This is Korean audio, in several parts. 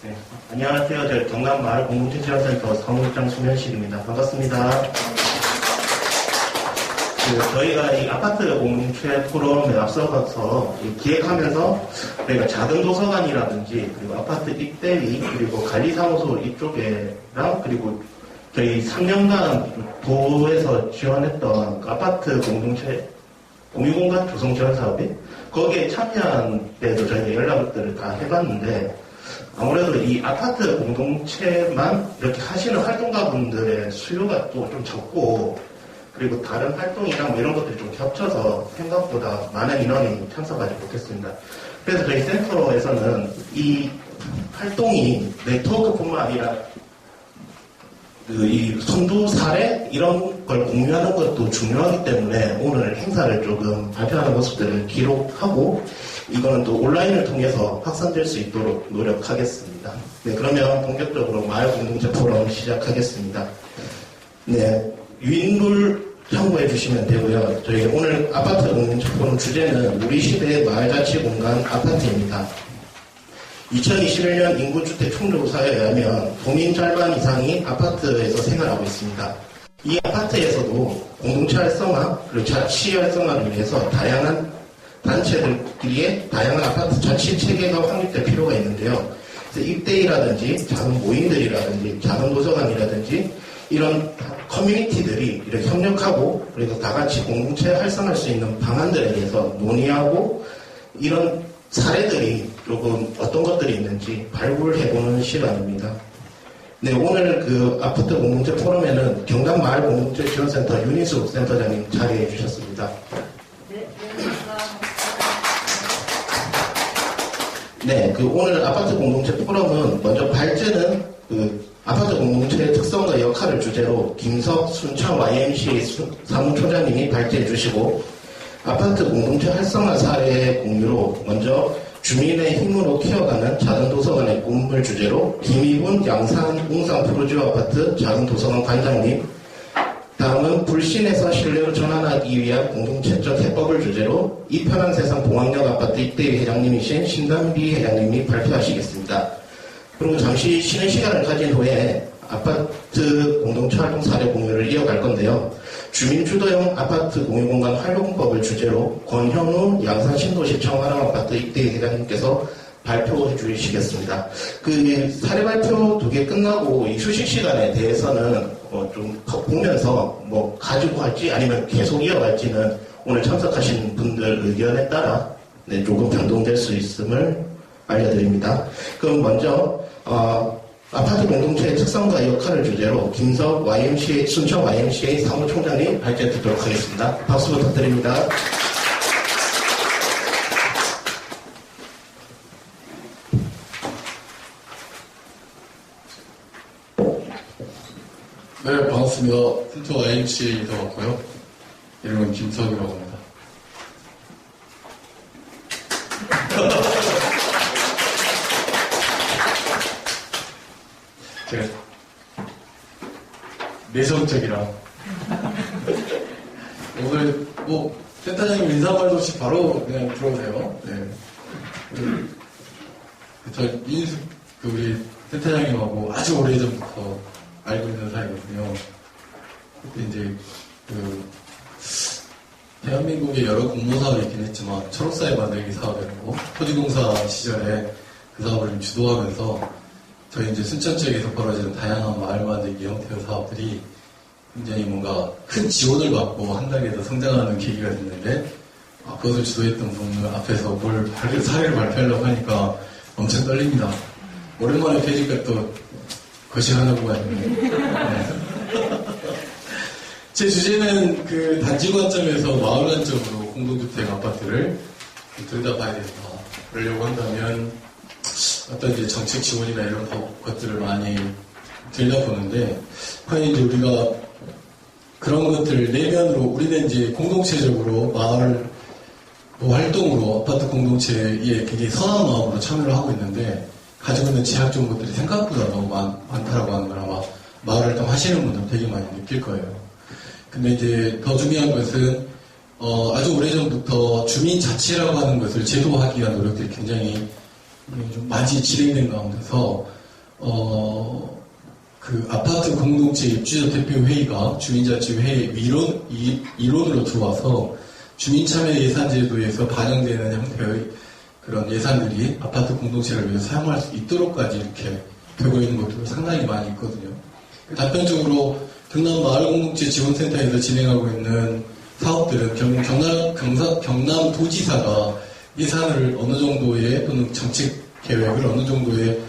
네, 안녕하세요. 저희 경남마을공동체지원센터 사무국장 수면식입니다. 반갑습니다. 저희가 이 아파트 공동체 포럼에 앞서가서 기획하면서 저희가 작은 도서관이라든지 그리고 아파트 입대위 그리고 관리사무소 이쪽에랑 그리고 저희 3년간 도에서 지원했던 아파트 공동체 공유공간 조성 지원 사업이 거기에 참여한 때도 저희가 연락들을 다 해봤는데 아무래도 이 아파트 공동체만 이렇게 하시는 활동가분들의 수요가 또 좀 적고 그리고 다른 활동이랑 뭐 이런 것들이 좀 겹쳐서 생각보다 많은 인원이 참석하지 못했습니다. 그래서 저희 센터에서는 이 활동이 네트워크뿐만 아니라 이 선두 사례 이런 걸 공유하는 것도 중요하기 때문에 오늘 행사를 조금 발표하는 모습들을 기록하고 이거는 또 온라인을 통해서 확산될 수 있도록 노력하겠습니다. 네, 그러면 본격적으로 마을 공동체 포럼 시작하겠습니다. 네, 유인물 참고해 주시면 되고요. 저희 오늘 아파트 공동체 포럼 주제는 우리 시대의 마을자치공간 아파트입니다. 2021년 인구주택 총조사에 의하면 도민 절반 이상이 아파트에서 생활하고 있습니다. 이 아파트에서도 공동체 활성화 그리고 자치 활성화를 위해서 다양한 단체들끼리의 다양한 아파트 자치 체계가 확립될 필요가 있는데요. 그래서 입대이라든지 작은 모임들이라든지 작은 도서관이라든지 이런 커뮤니티들이 이렇게 협력하고 그래서 다 같이 공동체 활성화할 수 있는 방안들에 대해서 논의하고 이런 사례들이 조금 어떤 것들이 있는지 발굴해보는 시간입니다. 네, 오늘 그 아파트 공동체 포럼에는 경남마을공동체지원센터 윤희숙 센터장님 자리해 주셨습니다. 네, 감사합니다. 네, 그 오늘 아파트 공동체 포럼은 먼저 발제는 그 아파트 공동체의 특성과 역할을 주제로 김석 순천 YMCA 사무총장님이 발제해 주시고 아파트 공동체 활성화 사례 공유로 먼저 주민의 힘으로 키워가는 작은 도서관의 꿈을 주제로 김희훈 양산 웅산 프로지오 아파트 작은 도서관 관장님, 다음은 불신에서 신뢰로 전환하기 위한 공동체적 해법을 주제로 이편한 세상 봉황역 아파트 입대위 회장님이신 신담비 회장님이 발표하시겠습니다. 그리고 잠시 쉬는 시간을 가진 후에 아파트 공동체 활동 사례 공유를 이어갈 건데요. 주민주도형 아파트 공유공간 활용법을 주제로 권현우 양산신도시 청아랑 아파트 입대위 회장님께서 발표해 주시겠습니다. 그 사례 발표 2개 끝나고 이 휴식 시간에 대해서는 좀 보면서 뭐 가지고 갈지 아니면 계속 이어갈지는 오늘 참석하신 분들 의견에 따라 네, 조금 변동될 수 있음을 알려드립니다. 그럼 먼저 아파트 공동체의 특성과 역할을 주제로 김석 YMCA, 순천 YMCA 사무총장님 발제 듣도록 하겠습니다. 박수 부탁드립니다. 네, 반갑습니다. 순천 YMCA에서 왔고요. 이름은 김석이라고 합니다. 제가 내성적이라 오늘 뭐 센터장님 인사 말도 없이 바로 그냥 들어오세요. 네. 저 민수 우리 센터장님하고 아주 오래전부터 알고 있는 사이거든요. 그때 이제 대한민국의 여러 공모사업이 있긴 했지만 초록사회 만들기 사업이라고 토지공사 시절에 그 사업을 좀 주도하면서 저희 이제 순천 지역에서 벌어지는 다양한 마을 만들기 형태의 사업들이 굉장히 뭔가 큰 지원을 받고 한 단계 더 성장하는 계기가 됐는데 그것을 주도했던 분들 앞에서 사례를 발표하려고 하니까 엄청 떨립니다. 오랜만에 뵈니까 또 거시하다고 하는데 네. 제 주제는 그 단지 관점에서 마을 관점으로 공동주택 아파트를 들여다봐야 된다. 그러려고 한다면 어떤 이제 정책 지원이나 이런 것들을 많이 들여다보는데, 과연 이제 우리가 그런 것들을 내면으로 우리는 이제 공동체적으로 마을 활동으로 아파트 공동체에 굉장히 선한 마음으로 참여를 하고 있는데, 가지고 있는 제약적인 것들이 생각보다 너무 많다라고 하는 걸 아마 마을 활동 하시는 분들 되게 많이 느낄 거예요. 근데 이제 더 중요한 것은 아주 오래전부터 주민자치라고 하는 것을 제도화하기 위한 노력들이 굉장히 좀 많이 진행된 가운데서 그 아파트 공동체 입주자 대표 회의가 주민자치회의 이론으로 들어와서 주민참여 예산제도에서 반영되는 형태의 그런 예산들이 아파트 공동체를 위해서 사용할 수 있도록까지 이렇게 되고 있는 것도 상당히 많이 있거든요. 단편적으로 경남 마을공동체 지원센터에서 진행하고 있는 사업들은 경남 도지사가 예산을 어느 정도의 또는 정책 계획을 어느 정도의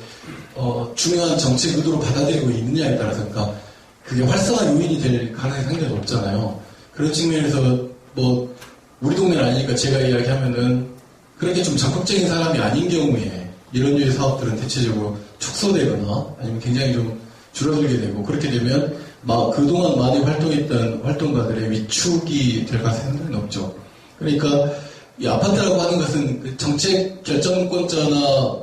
중요한 정책 의도로 받아들이고 있느냐에 따라서 그러니까 그게 활성화 요인이 될 가능성이 상당히 높잖아요. 그런 측면에서 뭐 우리 동네는 아니니까 제가 이야기하면은 그렇게 좀 적극적인 사람이 아닌 경우에 이런 류의 사업들은 대체적으로 축소되거나 아니면 굉장히 좀 줄어들게 되고 그렇게 되면 그동안 많이 활동했던 활동가들의 위축이 될 가능성이 상당히 높죠. 그러니까 이 아파트라고 하는 것은 그 정책 결정권자나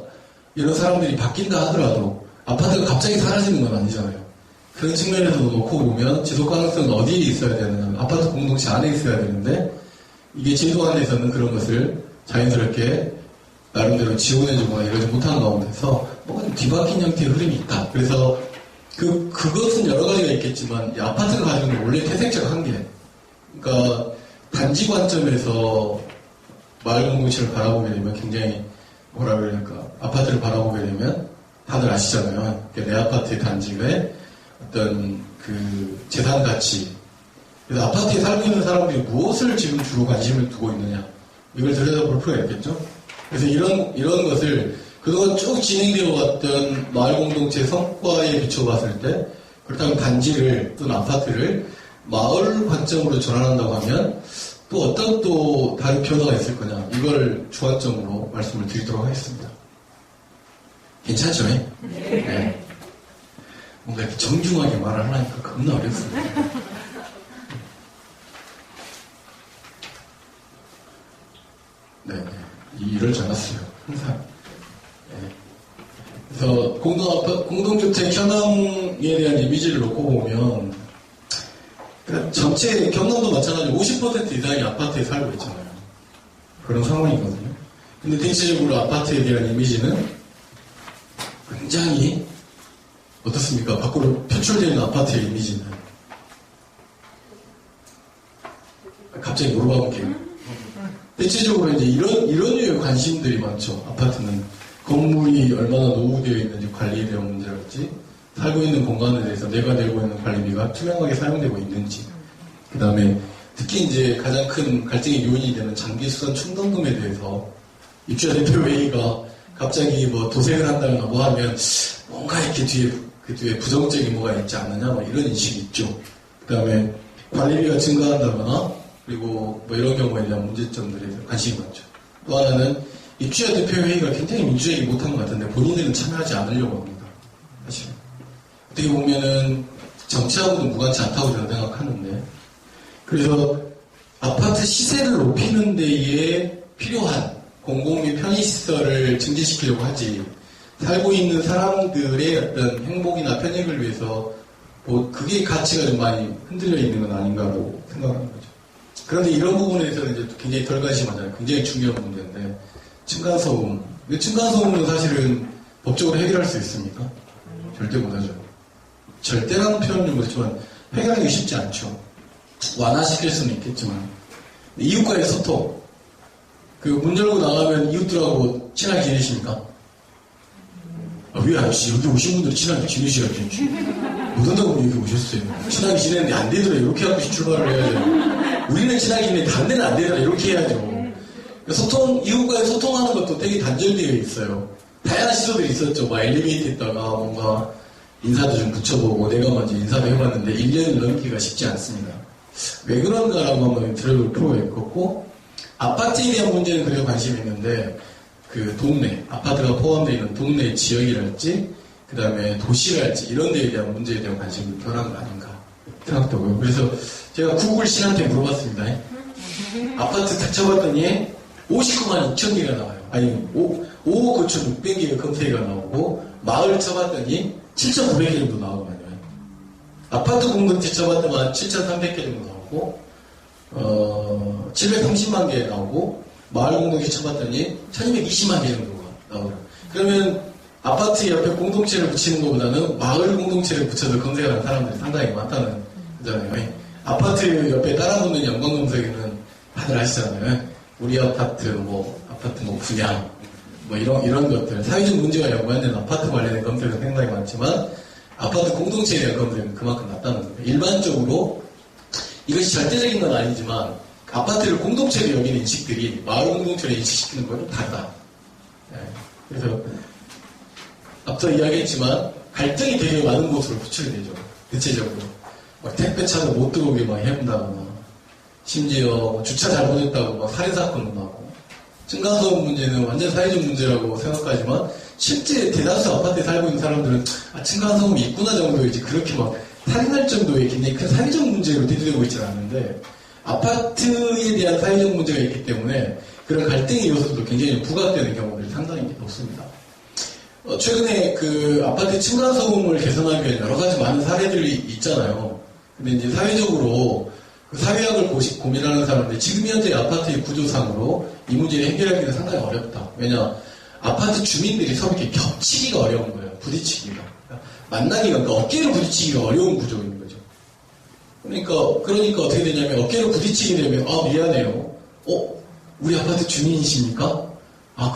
이런 사람들이 바뀐다 하더라도 아파트가 갑자기 사라지는 건 아니잖아요. 그런 측면에서 놓고 보면 지속 가능성은 어디에 있어야 되느냐. 아파트 공동체 안에 있어야 되는데 이게 제도 안에서는 그런 것을 자연스럽게 나름대로 지원해주거나 이러지 못한 가운데서 뭔가 좀 뒤바뀐 형태의 흐름이 있다. 그래서 그것은 여러 가지가 있겠지만 이 아파트가 가지고 있는 원래 태생적 한계. 그러니까 단지 관점에서 마을 공동체를 바라보게 되면 굉장히 뭐라 그러니까 아파트를 바라보게 되면 다들 아시잖아요. 내 아파트의 단지의 어떤 그 재산 가치. 그래서 아파트에 살고 있는 사람들이 무엇을 지금 주로 관심을 두고 있느냐. 이걸 들여다볼 필요가 있겠죠. 그래서 이런 것을 그동안 쭉 진행되어 왔던 마을 공동체 성과에 비춰봤을 때 그렇다면 단지를 또는 아파트를 마을 관점으로 전환한다고 하면 또 어떤 또 다른 변화가 있을 거냐. 이걸 주안점으로 말씀을 드리도록 하겠습니다. 괜찮죠? 네. 뭔가 이렇게 정중하게 말을 하니까 겁나 어렵습니다. 네. 이럴 줄 알았어요. 항상. 네. 그래서 공동주택 현황에 대한 이미지를 놓고 보면 그러니까 전체 경남도 마찬가지로 50% 이상이 아파트에 살고 있잖아요. 그런 상황이거든요. 근데 대체적으로 아파트에 대한 이미지는 굉장히 어떻습니까? 밖으로 표출되는 아파트의 이미지는 갑자기 물어봐볼게요. 대체적으로 이제 이런 류의 관심들이 많죠. 아파트는 건물이 얼마나 노후되어 있는지 관리에 대한 문제랄지 살고 있는 공간에 대해서 내가 내고 있는 관리비가 투명하게 사용되고 있는지 그 다음에 특히 이제 가장 큰 갈등의 요인이 되는 장기수선 충당금에 대해서 입주자 대표회의가 갑자기 뭐 도색을 한다거나 뭐 하면 뭔가 이렇게 뒤에 부정적인 뭐가 있지 않느냐 뭐 이런 인식이 있죠. 그 다음에 관리비가 증가한다거나 그리고 뭐 이런 경우에 대한 문제점들에 대해서 관심이 많죠. 또 하나는 입주자 대표회의가 굉장히 민주적이지 못한 것 같은데 본인들은 참여하지 않으려고 합니다. 사실 어떻게 보면은 정치하고도 무관치 않다고 저는 생각하는데 그래서 아파트 시세를 높이는 데에 필요한 공공 및 편의시설을 증진시키려고 하지 살고 있는 사람들의 어떤 행복이나 편익을 위해서 뭐 그게 가치가 좀 많이 흔들려 있는 건 아닌가라고 생각하는 거죠. 그런데 이런 부분에서는 이제 굉장히 덜 관심하잖아요. 굉장히 중요한 문제인데 층간소음. 층간소음은 사실은 법적으로 해결할 수 있습니까? 절대 못하죠. 절대라는 표현은 좀 그렇지만 해결하기 쉽지 않죠. 완화시킬 수는 있겠지만 이웃과의 소통. 그 문 열고 나가면 이웃들하고 친하게 지내십니까? 왜 아저씨 여기 오신 분들 친하게 지내셔야지. 못 온다고 여기 오셨어요. 친하게 지내는데 안 되더라. 이렇게 하고 출발을 해야죠. 우리는 친하게 지내는데 반대는 안 되더라. 이렇게 해야죠. 이웃과의 소통하는 것도 되게 단절되어 있어요. 다양한 시도들이 있었죠. 막 엘리베이터에다가 뭔가 인사도 좀 붙여보고 내가 먼저 인사도 해봤는데 1년을 넘기기가 쉽지 않습니다. 왜 그런가라고 한번 들어볼 필요가 있겠고 아파트에 대한 문제는 그래도 관심이 있는데 그 동네, 아파트가 포함되어 있는 동네 지역이랄지 그 다음에 도시랄지 이런 데에 대한 문제에 대한 관심이 덜한 거 아닌가 생각되고요. 그래서 제가 구글 신한테 물어봤습니다. 아파트 딱 쳐봤더니 59만 2천 개가 나와요. 아니 5억 9천 600개가 검색가 나오고 마을 쳐봤더니 7,900개 정도 나오거든요. 아파트 공동체 쳐봤더니 7,300개 정도 나오고 730만 개 나오고 마을 공동체 쳐봤더니 1220만 개 정도가 나오더라고요. 그러면 아파트 옆에 공동체를 붙이는 것보다는 마을 공동체를 붙여서 검색하는 사람들이 상당히 많다는 거잖아요. 아파트 옆에 다른 분들 연관 검색에는 다들 아시잖아요. 우리 아파트 뭐 분양 뭐 이런 것들 사회적 문제와 연관된 아파트 관련된 검색은 상당히 많지만 아파트 공동체에 대한 검색은 그만큼 낮다는 거예요. 일반적으로 이것이 절대적인 건 아니지만 아파트를 공동체로 여기는 인식들이 마을 공동체로 인식시키는 거는 다르다. 그래서 앞서 이야기했지만 갈등이 되게 많은 곳으로 표출이 되죠. 대체적으로 막 택배차도 못 들어오게 막 해본다거나 심지어 주차 잘못했다고 막 살인사건도 나고 층간소음 문제는 완전 사회적 문제라고 생각하지만 실제 대다수 아파트에 살고 있는 사람들은 층간소음이 있구나 정도이지 그렇게 막 살인할 정도의 굉장히 큰 사회적 문제로 대두되고 있지는 않는데 아파트에 대한 사회적 문제가 있기 때문에 그런 갈등의 요소도 굉장히 부각되는 경우들이 상당히 높습니다. 최근에 그 아파트 층간소음을 개선하기 위해 여러 가지 많은 사례들이 있잖아요. 근데 이제 사회적으로 그 사회학을 고민하는 사람들 지금 현재 아파트의 구조상으로 이 문제를 해결하기는 상당히 어렵다. 왜냐 아파트 주민들이 서로 이렇게 겹치기가 어려운 거예요. 부딪히기가. 만나기가 그러니까 어깨로 부딪히기가 어려운 구조인 거죠. 그러니까 어떻게 되냐면 어깨로 부딪히게 되면 미안해요. 우리 아파트 주민이십니까?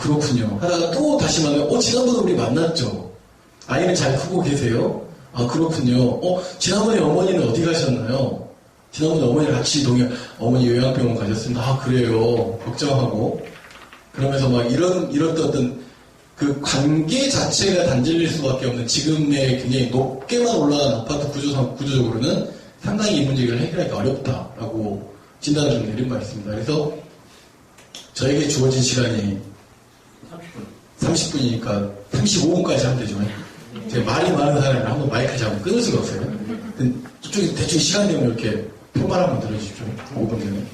그렇군요. 하다가 또 다시 만나면 지난번에 우리 만났죠. 아이는 잘 크고 계세요? 그렇군요. 지난번에 어머니는 어디 가셨나요? 지난번에 어머니랑 같이 어머니 요양병원 가셨습니다. 그래요. 걱정하고. 그러면서 막 이런 어떤 그 관계 자체가 단절될 수밖에 없는 지금의 굉장히 높게만 올라간 아파트 구조적으로는 상당히 이 문제를 해결하기 어렵다라고 진단을 좀 내린 바 있습니다. 그래서 저에게 주어진 시간이 30분이니까 35분까지 하면 되죠. 제가 말이 많은 사람이 한번 마이크 잡으면 끊을 수가 없어요. 저쪽에 대충 시간 되면 이렇게 표만 한번 들어주십시오. 5분 전에.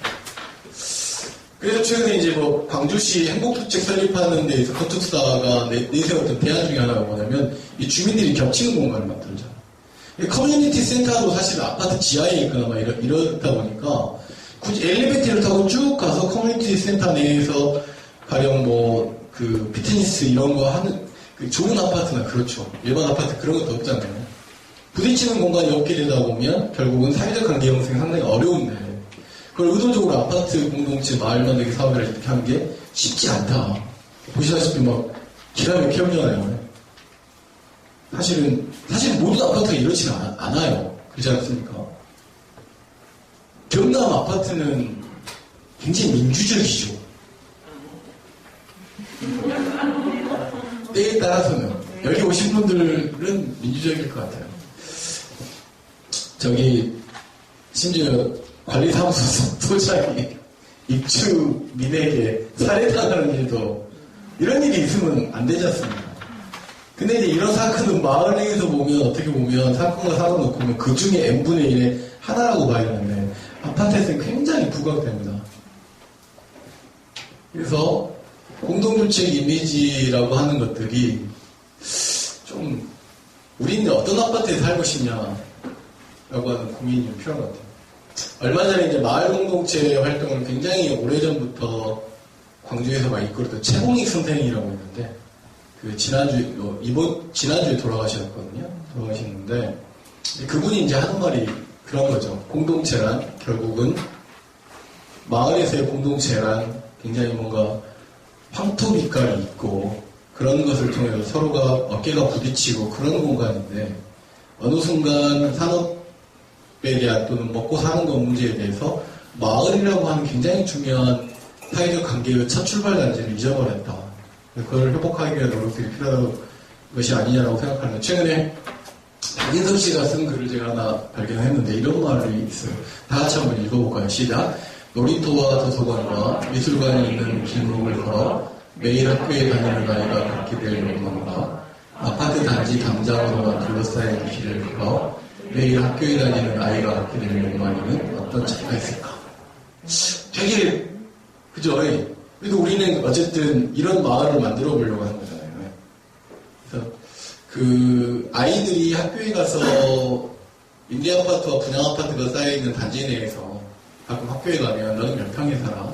그래서 최근에 이제 광주시 행복주택 설립하는 데에서 건축사가 내세웠던 대안 중에 하나가 뭐냐면 이 주민들이 겹치는 공간을 만들자. 커뮤니티 센터도 사실 아파트 지하에 있거나 막 이러다 보니까 굳이 엘리베이터를 타고 쭉 가서 커뮤니티 센터 내에서 가령 그 피트니스 이런 거 하는 그 좋은 아파트나 그렇죠. 일반 아파트 그런 것도 없잖아요. 부딪히는 공간이 없게 되다 보면 결국은 사회적 관계 형성이 상당히 어려운데 그걸 의도적으로 아파트 공동체 마을 만들기 사업을 이렇게 하는 게 쉽지 않다. 보시다시피 기가 막히게 오잖아요. 사실은 모든 아파트가 이렇지는 않아요. 그렇지 않습니까? 경남 아파트는 굉장히 민주적이죠. 때에 따라서는 여기 오신 분들은 민주적일 것 같아요. 심지어 관리사무소 소장이 입주민에게 살해당하는 일도 이런 일이 있으면 안 되지 않습니까? 근데 이제 이런 사건은 마을 내에서 보면 어떻게 보면 사건과 사건 놓고 보면 그 중에 n분의 1의 하나라고 봐야 되는데 아파트에서는 굉장히 부각됩니다. 그래서 공동주택 이미지라고 하는 것들이 좀 우리는 어떤 아파트에 살고 싶냐라고 하는 고민이 좀 필요한 것 같아요. 얼마 전에 이제 마을 공동체 활동을 굉장히 오래전부터 광주에서 막 이끌었던 최공익 선생이라고 있는데 지난주에 돌아가셨거든요. 돌아가셨는데 그분이 이제 하는 말이 그런 거죠. 공동체란 결국은 마을에서의 공동체란 굉장히 뭔가 황토 빛깔이 있고 그런 것을 통해서 서로가 어깨가 부딪히고 그런 공간인데 어느 순간 산업에 대한 또는 먹고 사는 것 문제에 대해서 마을이라고 하는 굉장히 중요한 사회적 관계의 첫 출발 단지를 잊어버렸다. 그걸 회복하기 위한 노력들이 필요한 것이 아니냐라고 생각하는데 최근에 박인섭 씨가 쓴 글을 제가 하나 발견했는데 이런 말이 있어요. 다 같이 한번 읽어볼까요? 시작. 놀이터와 도서관과 미술관이 있는 길목을 걸어 매일 학교에 다니는 아이가 걷게 될 욕망과 아파트 단지 담장으로만 둘러싸인 길을 걸어 매일 학교에 다니는 아이가 걷게 될 욕망에는 어떤 차이가 있을까? 되게 그죠? 그래도 우리는 어쨌든 이런 마을을 만들어 보려고 하는 거잖아요. 그래서 그 아이들이 학교에 가서 임대아파트와 분양아파트가 쌓여있는 단지 내에서 가끔 학교에 가면 너는 몇 평에 살아?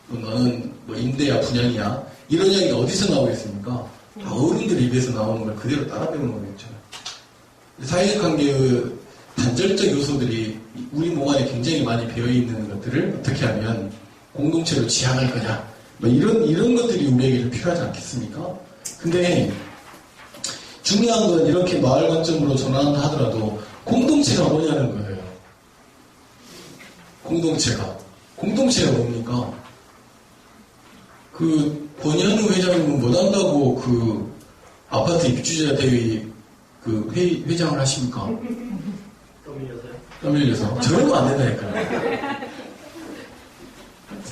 또 너는 임대야 분양이야? 이런 이야기가 어디서 나오겠습니까? 다 어른들 입에서 나오는 걸 그대로 따라 배우는 거겠죠. 사회적 관계의 단절적 요소들이 우리 몸 안에 굉장히 많이 배어있는 것들을 어떻게 하면 공동체로 지향할 거냐. 뭐 이런 것들이 우리에게 좀 필요하지 않겠습니까? 근데 중요한 건 이렇게 마을 관점으로 전환한다 하더라도 공동체가 뭐냐는 거예요. 공동체가 뭡니까? 그 권현우 회장님은 못한다고 그 아파트 입주자 대회 그 회장을 하십니까? 땀 흘려서 저러면 안 된다니까요.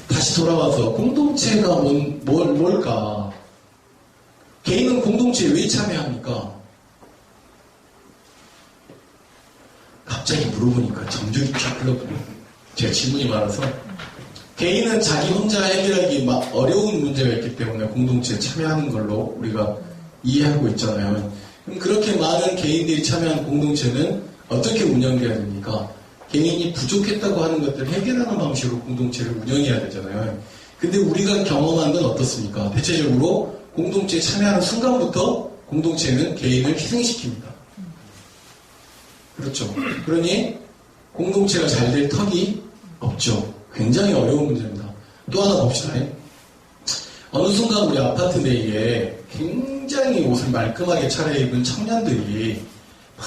다시 돌아와서 공동체가 뭘까? 개인은 공동체에 왜 참여합니까? 갑자기 물어보니까 정적이 쫙 흘렀거든요. 제가 질문이 많아서. 개인은 자기 혼자 해결하기 어려운 문제가 있기 때문에 공동체에 참여하는 걸로 우리가 이해하고 있잖아요. 그럼 그렇게 많은 개인들이 참여한 공동체는 어떻게 운영돼야 됩니까? 개인이 부족했다고 하는 것들을 해결하는 방식으로 공동체를 운영해야 되잖아요. 근데 우리가 경험한 건 어떻습니까? 대체적으로 공동체에 참여하는 순간부터 공동체는 개인을 희생시킵니다. 그렇죠. 그러니 공동체가 잘 될 턱이 없죠. 굉장히 어려운 문제입니다. 또 하나 봅시다. 어느 순간 우리 아파트 내에 굉장히 옷을 말끔하게 차려입은 청년들이 막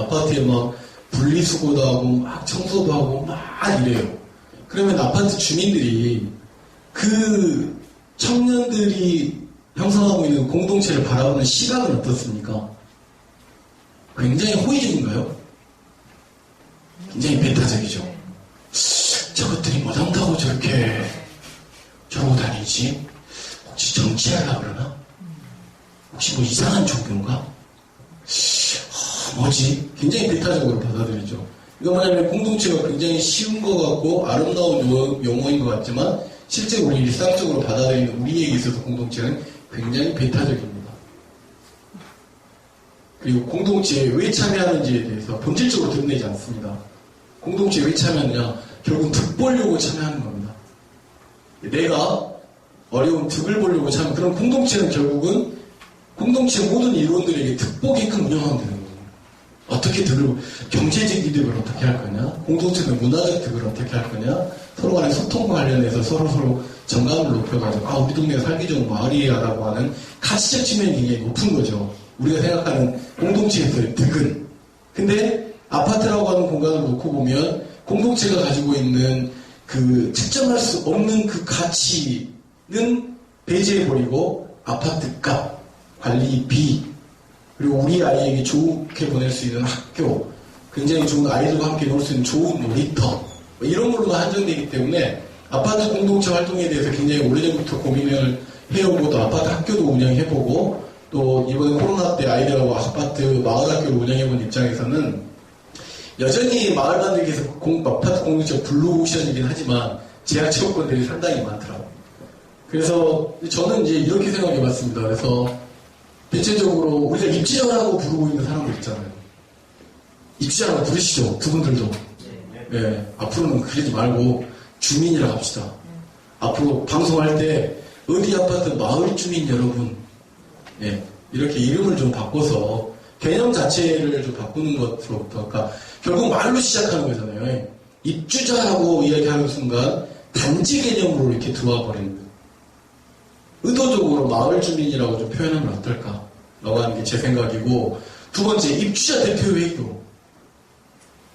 아파트에 막 분리수거도 하고 막 청소도 하고 막 이래요. 그러면 아파트 주민들이 그 청년들이 형성하고 있는 공동체를 바라보는 시각은 어떻습니까? 굉장히 호의적인가요? 굉장히 배타적이죠. 저것들이 못한다고 저렇게 저러고 다니지? 혹시 정치하려고 그러나? 혹시 뭐 이상한 종교인가? 뭐지? 굉장히 배타적으로 받아들이죠. 이거 뭐냐면 공동체가 굉장히 쉬운 것 같고 아름다운 용어인 것 같지만 실제 우리 일상적으로 받아들이는 우리에게 있어서 공동체는 굉장히 배타적입니다. 그리고 공동체에 왜 참여하는지에 대해서 본질적으로 드러내지 않습니다. 공동체에 왜 참여하느냐? 결국 득 보려고 참여하는 겁니다. 내가 어려운 득을 보려고 참여. 그럼 공동체는 결국은 공동체 모든 일원들에게 득 보게끔 운영하면 되는 거예요. 어떻게 득을, 경제적 이득을 어떻게 할 거냐? 공동체는 문화적 득을 어떻게 할 거냐? 서로 간의 소통과 관련해서 서로 정감을 높여가지고 우리 동네가 살기 좋은 마을이야라고 하는 가치적 측면이 굉장히 높은 거죠. 우리가 생각하는 공동체에서의 득은. 근데 아파트라고 하는 공간을 놓고 보면 공동체가 가지고 있는 그 측정할 수 없는 그 가치는 배제해버리고 아파트 값, 관리비, 그리고 우리 아이에게 좋게 보낼 수 있는 학교, 굉장히 좋은 아이들과 함께 놀 수 있는 좋은 놀이터, 이런 걸로만 한정되기 때문에 아파트 공동체 활동에 대해서 굉장히 오래전부터 고민을 해오고 또 아파트 학교도 운영해보고 또 이번에 코로나 때 아이들하고 아파트 마을 학교를 운영해본 입장에서는 여전히 마을 만들기에서 아파트 공동체가 블루오션이긴 하지만 제약 채용권들이 상당히 많더라고요. 그래서 저는 이제 이렇게 생각해봤습니다. 그래서 대체적으로 우리가 입주자라고 부르고 있는 사람들 있잖아요. 입주자라고 부르시죠. 두 분들도. 네, 앞으로는 그러지 말고 주민이라고 합시다. 앞으로 방송할 때 어디 아파트 마을 주민 여러분, 네, 이렇게 이름을 좀 바꿔서 개념 자체를 좀 바꾸는 것으로부터, 그러니까 결국 말로 시작하는 거잖아요. 입주자라고 이야기하는 순간 단지 개념으로 이렇게 들어와 버리는 거예요. 의도적으로 마을 주민이라고 좀 표현하면 어떨까? 라고 하는 게 제 생각이고, 두 번째, 입주자 대표회의도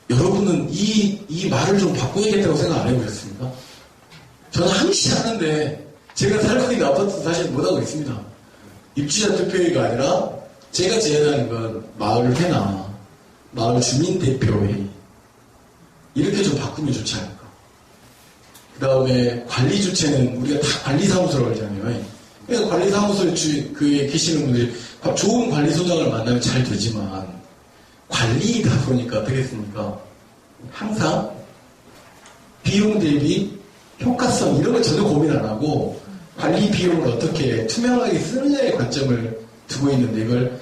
여러분은 이 말을 좀 바꿔야겠다고 생각 안 해보셨습니까? 저는 항상 하는데 제가 살고 있는 아파트도 사실 못하고 있습니다. 입주자 대표회의가 아니라 제가 제안하는 건 마을 회나 마을 주민대표회의 이렇게 좀 바꾸면 좋지 않을까. 그 다음에 관리 주체는 우리가 다 관리사무소라고 하잖아요. 그래서 관리사무소에 계시는 분들이 좋은 관리소장을 만나면 잘 되지만 관리이다 보니까 어떻겠습니까? 항상 비용 대비 효과성 이런 걸 전혀 고민 안 하고 관리 비용을 어떻게 투명하게 쓰느냐의 관점을 두고 있는데 이걸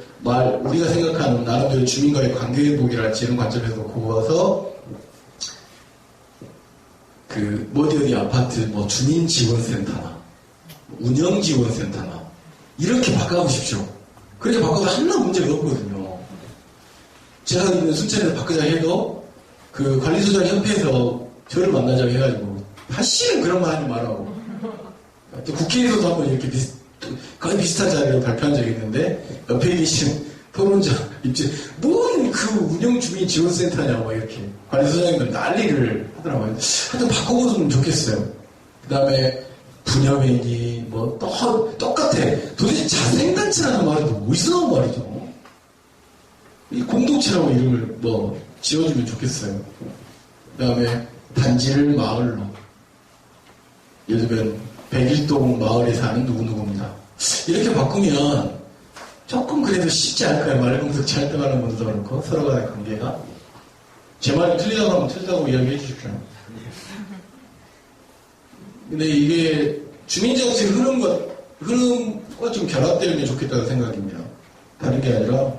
우리가 생각하는 나름대로 주민과의 관계회복이랄지 이런 관점에서 놓고 봐서 어디 아파트 주민지원센터나 운영지원센터나 이렇게 바꿔보십시오. 그렇게 바꿔도 하나 문제가 없거든요. 제가 있는 순천에서 바꾸자 해도 그 관리소장 협회에서 저를 만나자고 해가지고 사실은 그런 말 하지 말라고. 또 국회에서도 한번 이렇게 거의 비슷한 자리로 발표한 적이 있는데 옆에 계신 토론자 입지 뭔그 운영 주민 지원센터냐 막 이렇게 관리소장님들 난리를 하더라고요. 하여튼 바꿔보면 좋겠어요. 그 다음에 분여회기 뭐 똑같아. 도대체 자생단체라는 말은 어디서 나온 말이죠? 이 공동체라고 이름을 뭐 지어주면 좋겠어요. 그 다음에 단지를 마을로. 예를 들면 101동 마을에 사는 누구누구입니다. 이렇게 바꾸면 조금 그래도 쉽지 않을까요? 말공석 찰떡하는 분들도 그렇고 서로 간의 관계가. 제 말이 틀리다고 하면 틀리다고 이야기해 주십시오. 근데 이게 주민정치 흐름과 좀 결합되면 좋겠다는 생각입니다. 다른 게 아니라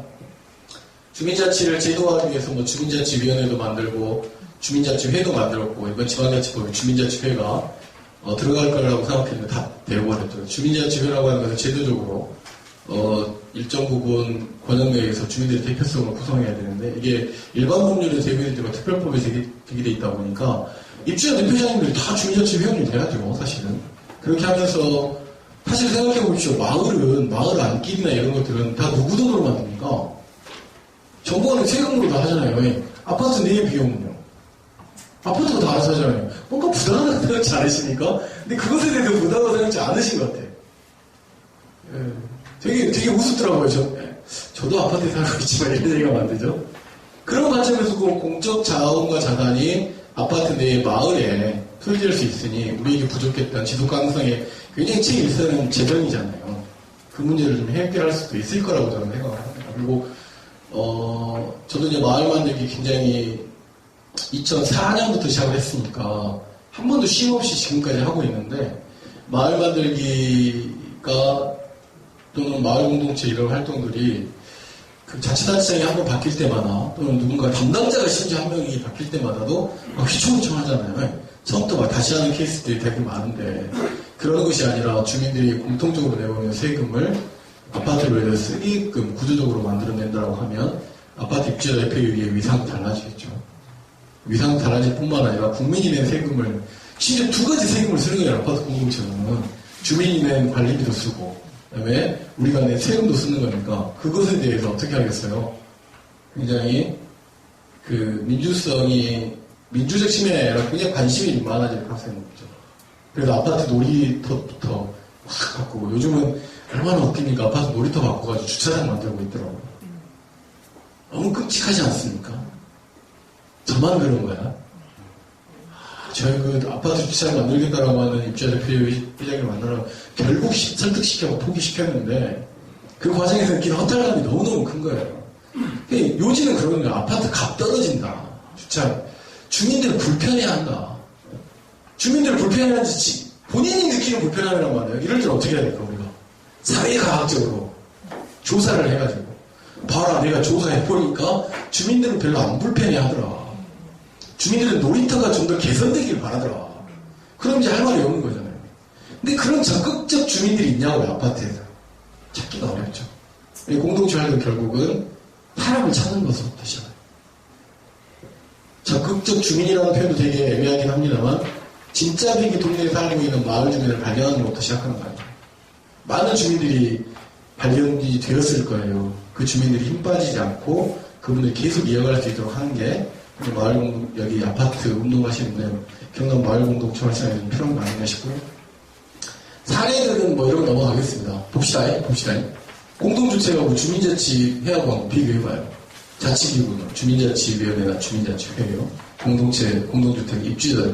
주민자치를 제도화하기 위해서 뭐 주민자치위원회도 만들고 주민자치회도 만들었고 이번 지방자치법에 주민자치회가 들어갈 거라고 생각했는데 다 되어버렸죠. 주민자치회라고 하는 것은 제도적으로 일정 부분 권역 내에서 주민들의 대표성을 구성해야 되는데 이게 일반 법률에 제기되고 특별법에 제기되어 있다 보니까 입주자 대표자님들이 다 주민자치 회원이 돼야죠. 사실은 그렇게 하면서 사실 생각해 보십시오. 마을 안길이나 이런 것들은 다 누구 돈으로 만듭니까? 정부가 세금으로 다 하잖아요. 아파트 내 비용은요. 아파트가 다 알아서 하잖아요. 뭔가 부당하다고 생각지 않으십니까? 근데 그것에 대해서 부당하다고 생각지 않으신 것 같아요. 되게 우습더라고요. 저도 아파트에 살고 있지만 이런 얘기가 만들죠. 그런 관점에서 공적 자원과 자산이 아파트 내 마을에 소유될 수 있으니 우리에게 부족했던 지속 가능성에 굉장히 책임있는 재정이잖아요. 그 문제를 좀 해결할 수도 있을 거라고 저는 생각을 합니다. 그리고 저도 이제 마을 만들기 굉장히 2004년부터 시작을 했으니까 한 번도 쉼 없이 지금까지 하고 있는데 마을 만들기가 또는 마을 공동체 이런 활동들이 그 자치단체장이 한 번 바뀔 때마다 또는 누군가 담당자가 심지어 한 명이 바뀔 때마다도 막 휘청휘청하잖아요. 처음부터 막 다시 하는 케이스들이 되게 많은데 그런 것이 아니라 주민들이 공통적으로 내오는 세금을 아파트를 위해 쓰게끔 구조적으로 만들어낸다고 하면 아파트 입주자 대표율의 위상도 달라지겠죠. 위상도 달라질 뿐만 아니라 국민이 낸 세금을 심지어 두 가지 세금을 쓰는 거예요. 아파트 공동체는 주민이 낸 관리비도 쓰고 그다음에 우리가 낸 세금도 쓰는 거니까 그것에 대해서 어떻게 하겠어요? 굉장히 그 민주적 측면에 아니라 굉장히 관심이 많아질 가능성이 높죠. 그래서 아파트 놀이터부터 확 바꾸고 요즘은 얼마나 웃깁니까? 아파트 놀이터 바꿔가지고 주차장 만들고 있더라고요. 너무 끔찍하지 않습니까? 저만 그런 거야? 저희 그 아파트 주차장 만들겠다라고 하는 입주자 대표자를 만나러 결국 설득시켜서 포기시켰는데 그 과정에서 느낀 허탈감이 너무너무 큰 거예요. 요지는 그런 거예요. 아파트 값 떨어진다. 주차장. 주민들을 불편해한다. 주민들을 불편해하는지 본인이 느끼는 불편함이란 말이에요. 이럴 때는 어떻게 해야 될까 우리가? 사회과학적으로 조사를 해가지고 봐라 내가 조사해보니까 주민들은 별로 안 불편해하더라. 주민들은 놀이터가 좀 더 개선되길 바라더라. 그럼 이제 할 말이 없는 거잖아요. 근데 그런 적극적 주민들이 있냐고요, 아파트에서. 찾기가 어렵죠. 공동체 활동 결국은 사람을 찾는 것부터 시작해요. 적극적 주민이라는 표현도 되게 애매하긴 합니다만 진짜 비기 동네에 살고 있는 마을 주민을 발견하는 것부터 시작하는 거예요. 많은 주민들이 발견이 되었을 거예요. 그 주민들이 힘 빠지지 않고 그분들이 계속 이어갈 수 있도록 하는 게 여기 아파트 운동하시는데 경남 마을 공동체 활성화에 좀 필요한 거 아닌가 싶고요. 사례들은 뭐 이런 거 넘어가겠습니다. 봅시다. 공동주체가 뭐 주민자치회하고 한번 비교해봐요. 자치기구는 주민자치위원회나 주민자치회요. 공동주택 입주자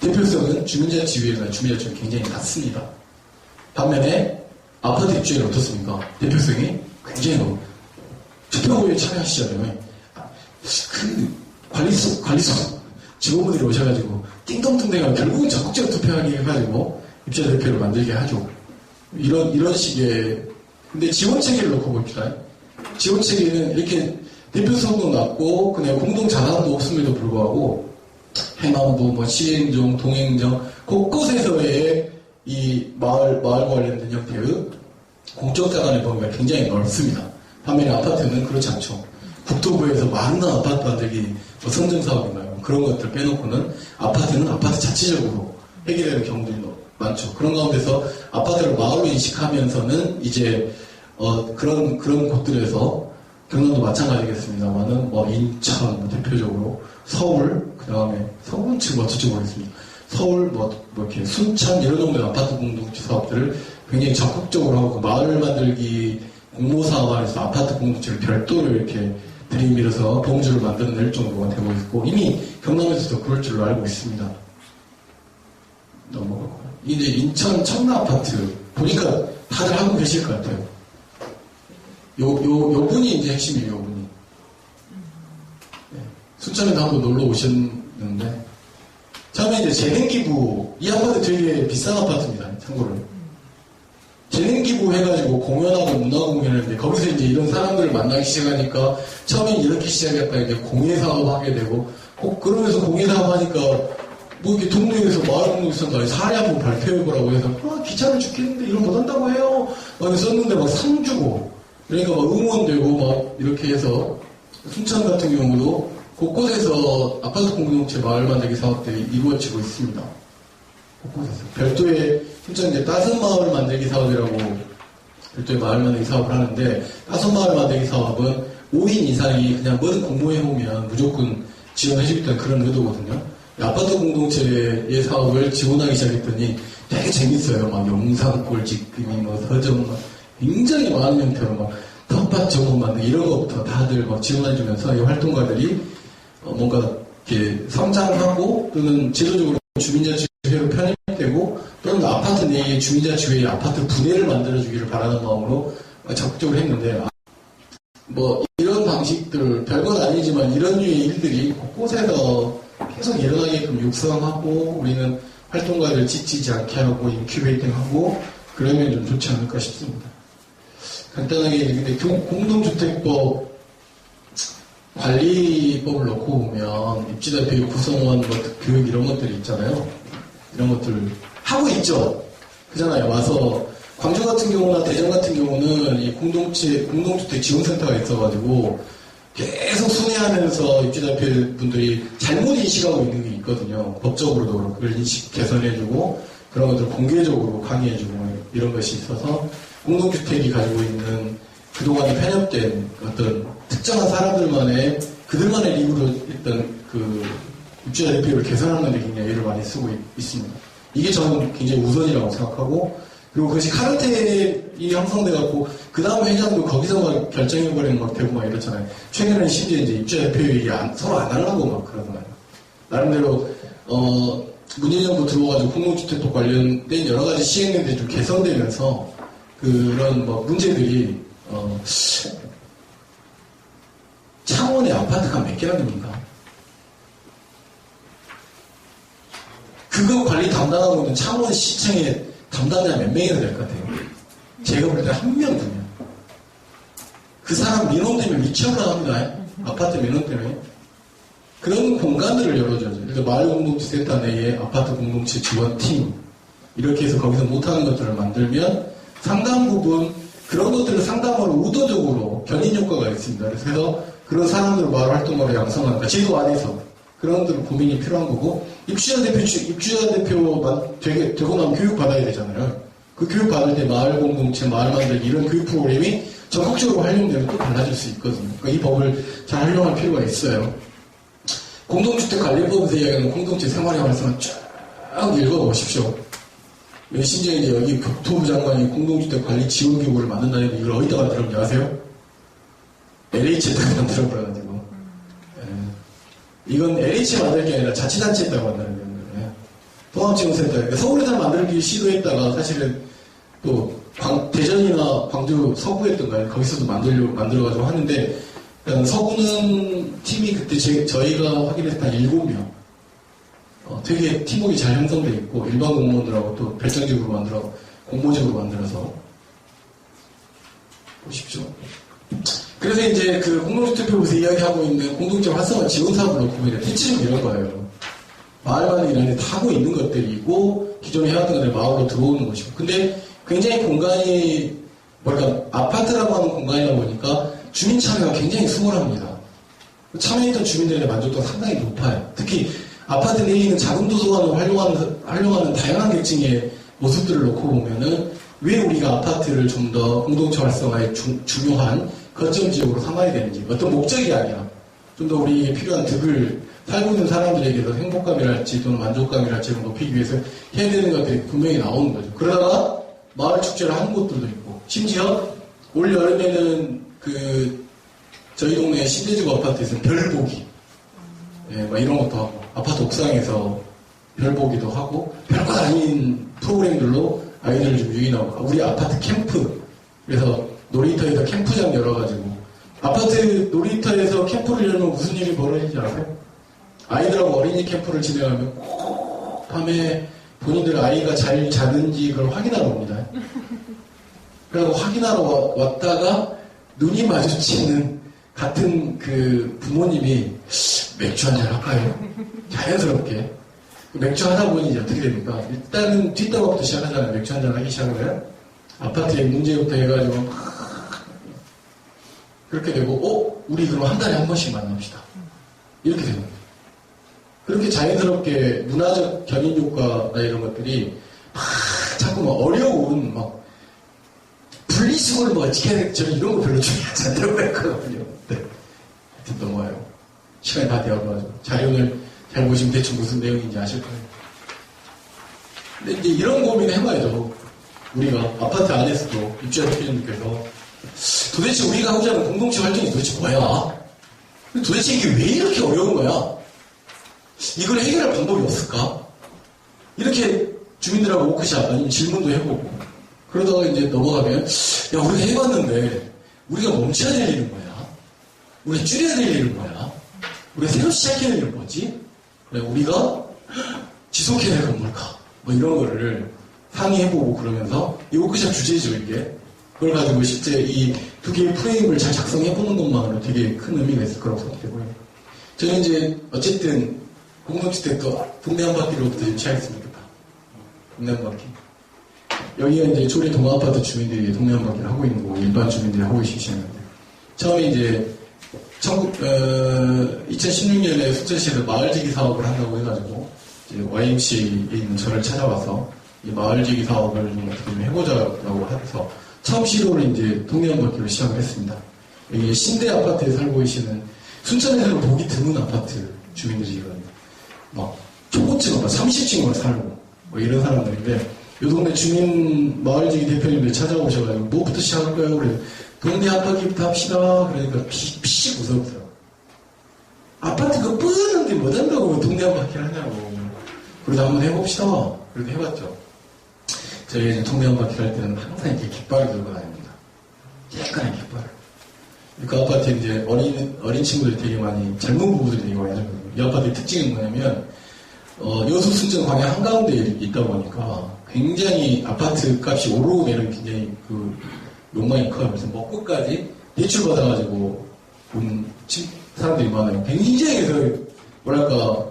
대표성은 주민자치위원회나 주민자치회는 굉장히 낮습니다. 반면에 아파트 입주자는 어떻습니까? 대표성이 굉장히 높아요. 투표구에 참여하시잖아요. 관리소 직원분들이 오셔가지고 띵동통대가 결국은 적극적으로 투표하게 해가지고 입주자 대표를 만들게 하죠. 이런 식의 근데 지원 체계를 놓고 봅시다. 지원 체계는 이렇게 대표성도 낮고 그냥 공동 자산도 없음에도 불구하고 해남부, 시행정, 동행정 곳곳에서의 이 마을 관련된 형태의 공적자 간의 범위가 굉장히 넓습니다. 반면에 아파트는 그렇지 않죠. 국토부에서 많은 아파트 만들기 성정사업인가요? 그런 것들 빼놓고는 아파트는 아파트 자체적으로 해결되는 경우들이 많죠. 그런 가운데서 아파트를 마을로 인식하면서는 이제 그런 곳들에서 경남도 마찬가지겠습니다만은 인천 대표적으로 서울 그다음에 서울은 지금 어쩔지 모르겠습니다. 서울 이렇게 순천 이런 정도의 아파트 공동체 사업들을 굉장히 적극적으로 하고 마을 만들기 공모사업 안에서 아파트 공동체를 별도로 이렇게 들이밀어서 동주를 만들어낼 정도가 되고 있고 이미 경남에서도 그럴 줄로 알고 있습니다. 넘어가고 이제 인천 청라 아파트 보니까 다들 하고 계실 것 같아요. 요 분이 이제 핵심이에요, 요 분이. 네. 순천에도 한번 놀러 오셨는데 처음에 이제 재능기부 이 아파트 되게 비싼 아파트입니다. 참고로 재능기부 해가지고 공연하고 문화공연했는데 거기서 이제 이런 사람들을 만나기 시작하니까 처음엔 이렇게 시작했다 이제 공예사업 하게 되고 그러면서 공예사업 하니까 이렇게 동네에서 마을 공동체에서 사례 한번 발표해보라고 해서 귀찮아 죽겠는데 이런 못 한다고 해요 막 썼는데 막 상 주고 그러니까 막 응원되고 막 이렇게 해서 순천 같은 경우도 곳곳에서 아파트 공동체 마을 만들기 사업들이 이루어지고 있습니다. 곳곳에서 별도의 순천 이제 따뜻 마을 만들기 사업이라고 별도의 마을 만들기 사업을 하는데 따뜻 마을 만들기 사업은 5인 이상이 그냥 뭐든 공모해오면 무조건 지원해주겠다는 그런 의도거든요. 아파트 공동체의 사업을 지원하기 시작했더니 되게 재밌어요. 막 영상골 집기미, 서점, 굉장히 많은 형태로 막 텃밭 정원 만들기 이런 것부터 다들 막 지원해주면서 이 활동가들이 뭔가 이렇게 성장하고 또는 제도적으로 주민자치회로 편입되고 또는 아파트 내의 주민자치회의 아파트 분해를 만들어주기를 바라는 마음으로 적극적으로 했는데 이런 방식들 별건 아니지만 이런 류의 일들이 곳곳에서 계속 일어나게끔 육성하고 우리는 활동가를 지치지 않게 하고 인큐베이팅하고 그러면 좀 좋지 않을까 싶습니다. 간단하게 근데 공동주택법 관리법을 놓고 보면 입지대표 구성원 교육 이런 것들이 있잖아요. 이런 것들 하고 있죠. 그잖아요. 와서 광주 같은 경우나 대전 같은 경우는 이 공동주택 지원센터가 있어가지고 계속 순회하면서 입지대표 분들이 잘못 인식하고 있는 게 있거든요. 법적으로도 그렇고 그걸 인식 개선해주고 그런 것들 공개적으로 강의해주고 이런 것이 있어서 공동주택이 가지고 있는 그동안에 편협된 어떤 특정한 사람들만의 그들만의 리그로 일단 그 입주자 대표를 개선하는 데 굉장히 애를 많이 쓰고 있습니다. 이게 저는 굉장히 우선이라고 생각하고 그리고 그것이 카르텔이 형성돼갖고 그 다음 회장도 거기서 막 결정해버리는 막 되고 막 이렇잖아요. 최근에는 심지어 이제 입주자 대표회의 서로 안 하려고 막 그러더라고요. 나름대로 문재인 정부 들어와가지고 공동주택법 관련된 여러 가지 시행령들이 좀 개선되면서 그런 문제들이 창원에 아파트가 몇 개나 됩니까? 그거 관리 담당하고 있는 창원 시청에 담당자 몇 명이나 될 것 같아요? 제가 볼 때 한 명, 두 명. 그 사람 민원 때문에 미쳐나 합니다. 아파트 민원 때문에. 그런 공간들을 열어줘야죠. 그래서 마을공동체센터 내에 아파트 공동체 지원팀 이렇게 해서 거기서 못하는 것들을 만들면 상당 부분 그런 것들을 상담으로 의도적으로 견인 효과가 있습니다. 그래서 그런 사람들을 마을 활동가로 양성하니까 제도 안에서 그런 것들은 고민이 필요한 거고 입주자 대표 되고 나면 교육 받아야 되잖아요. 그 교육 받을 때 마을 공동체, 마을 만들기 이런 교육 프로그램이 적극적으로 활용되면 또 달라질 수 있거든요. 그러니까 이 법을 잘 활용할 필요가 있어요. 공동주택관리법에서 이야기하는 공동체 생활의 말씀을 쫙 읽어보십시오. 심지어 이제 여기 교토부 장관이 공동주택관리 지원기구를 만든다는데 이걸 어디다가 들었는지 아세요? LH에다가 만들어버려가지고. 이건 LH 만들 게 아니라 자치단체에다가 만드는 거예요. 통합지원센터. 그러니까 서울에서 만들기 시도했다가 사실은 또 대전이나 광주 서구였던가요? 거기서도 만들어가지고 하는데 서구는 팀이 그때 저희가 확인했을 때 한 7명. 되게 팀워크가 잘 형성되어 있고 일반 공무원들하고 또 별정직으로 만들어 공모직으로 만들어서 보십시오. 그래서 이제 그 공동주택법에서 이야기하고 있는 공동체 활성화 지원 사업을 놓고 보면 대체적으로 이런 거예요. 마을만의 이런 다 하고 있는 것들이고 기존에 해왔던 것들이 마을로 들어오는 것이고 근데 굉장히 공간이 그러니까 아파트라고 하는 공간이다 보니까 주민 참여가 굉장히 수월합니다. 참여했던 주민들의 만족도가 상당히 높아요. 특히 아파트 내에 있는 작은 도서관을 활용하는 다양한 계층의 모습들을 놓고 보면은 왜 우리가 아파트를 좀 더 공동체 활성화에 중요한 거점 지역으로 삼아야 되는지, 어떤 목적이 아니라 좀 더 우리에게 필요한 득을 살고 있는 사람들에게도 행복감이랄지 또는 만족감이랄지 높이기 위해서 해야 되는 것들이 분명히 나오는 거죠. 그러다가 마을 축제를 하는 곳들도 있고, 심지어 올 여름에는 저희 동네 신대지구 아파트에서 별보기, 예, 막 이런 것도 하고, 아파트 옥상에서 별보기도 하고, 별것 아닌 프로그램들로 아이들을 좀 유인하고, 우리 아파트 캠프, 그래서 놀이터에서 캠프장 열어가지고, 아파트 놀이터에서 캠프를 열면 무슨 일이 벌어지지 아세요? 아이들하고 어린이 캠프를 진행하면 꼭 밤에 본인들 아이가 잘 자는지 그걸 확인하러 옵니다. 그리고 확인하러 왔다가 눈이 마주치는 같은 그 부모님이 맥주 한잔 할까요? 자연스럽게. 맥주 하다 보니 이제 어떻게 됩니까? 일단은 뒷담화부터 시작하잖아요. 맥주 한잔 하기 시작하면. 아파트의 문제부터 해가지고 막 그렇게 되고, 우리 그럼 한 달에 한 번씩 만납시다. 이렇게 되는 거예요. 그렇게 자연스럽게 문화적 견인 효과나 이런 것들이 막 자꾸 막 어려운 분리수거를 어떻게 해야 될지 저는 이런 거 별로 중요하지 않다고 했거든요. 네. 하여튼 넘어가요. 시간이 다 되어가지고. 자료를 잘 보시면 대충 무슨 내용인지 아실 거예요. 근데 이제 이런 고민을 해봐야죠. 우리가 아파트 안에서도 입주자 대표님께서 도대체 우리가 하고자 하는 공동체 활동이 도대체 뭐야? 도대체 이게 왜 이렇게 어려운 거야? 이걸 해결할 방법이 없을까? 이렇게 주민들하고 워크샵 아니면 질문도 해보고 그러다가 이제 넘어가면 야 우리가 해봤는데 우리가 멈춰야 될 일은 뭐야? 우리가 줄여야 될 일은 뭐야? 우리가 새로 시작해야 될 일은 뭐지? 그래 우리가 지속해야 될 건 뭘까? 뭐 이런 거를 상의해보고 그러면서 이 워크샵 주제죠 이게. 그걸 가지고 실제 이 두 개의 프레임을 잘 작성해보는 것만으로 되게 큰 의미가 있을 거라고 생각되고요. 저는 이제 어쨌든 공동체 때 또 동네 한 바퀴로부터 좀 취하겠습니다. 동네 한 바퀴. 여기가 이제 초래 동아아파트 주민들이 동네 한 바퀴를 하고 있는 거고 일반 주민들이 하고 계시는데 처음에 이제 2016년에 순천시에서 마을지기 사업을 한다고 해가지고 이제 YMCA에 있는 저를 찾아와서 이 마을지기 사업을 좀 어떻게 좀 해보자라고 해서 처음 시도를 이제 동네 한 바퀴로 시작을 했습니다. 여기 신대 아파트에 살고 계시는 순천에서는 보기 드문 아파트 주민들이거든요. 막 초고층 30층으로 살고 뭐 이런 사람들인데 이 동네 주민 마을지기 대표님들 찾아오셔가지고 뭐부터 시작할까요? 그래 동네 아파트부터 합시다. 그러니까 피식 웃어보세요. 아파트 그거 뿌는데 뭐 한다고 동네 한 바퀴를 하냐고. 그래서 한번 해봅시다. 그렇게 해봤죠. 저희 이제 동네 한 바퀴를 할 때는 항상 이렇게 깃발을 들고 다닙니다. 약간의 깃발을. 그 아파트에 이제 어린 친구들이 되게 많이, 젊은 부부들이 되게 많이 살거든요. 이 아파트의 특징은 뭐냐면, 여수 순천 광야 한가운데에 있다 보니까 굉장히 아파트 값이 오르고 내리는 굉장히 그 욕망이 커요. 그래서 뭐 끝까지 대출 받아가지고 온 사람들이 많아요. 굉장히 뭐랄까,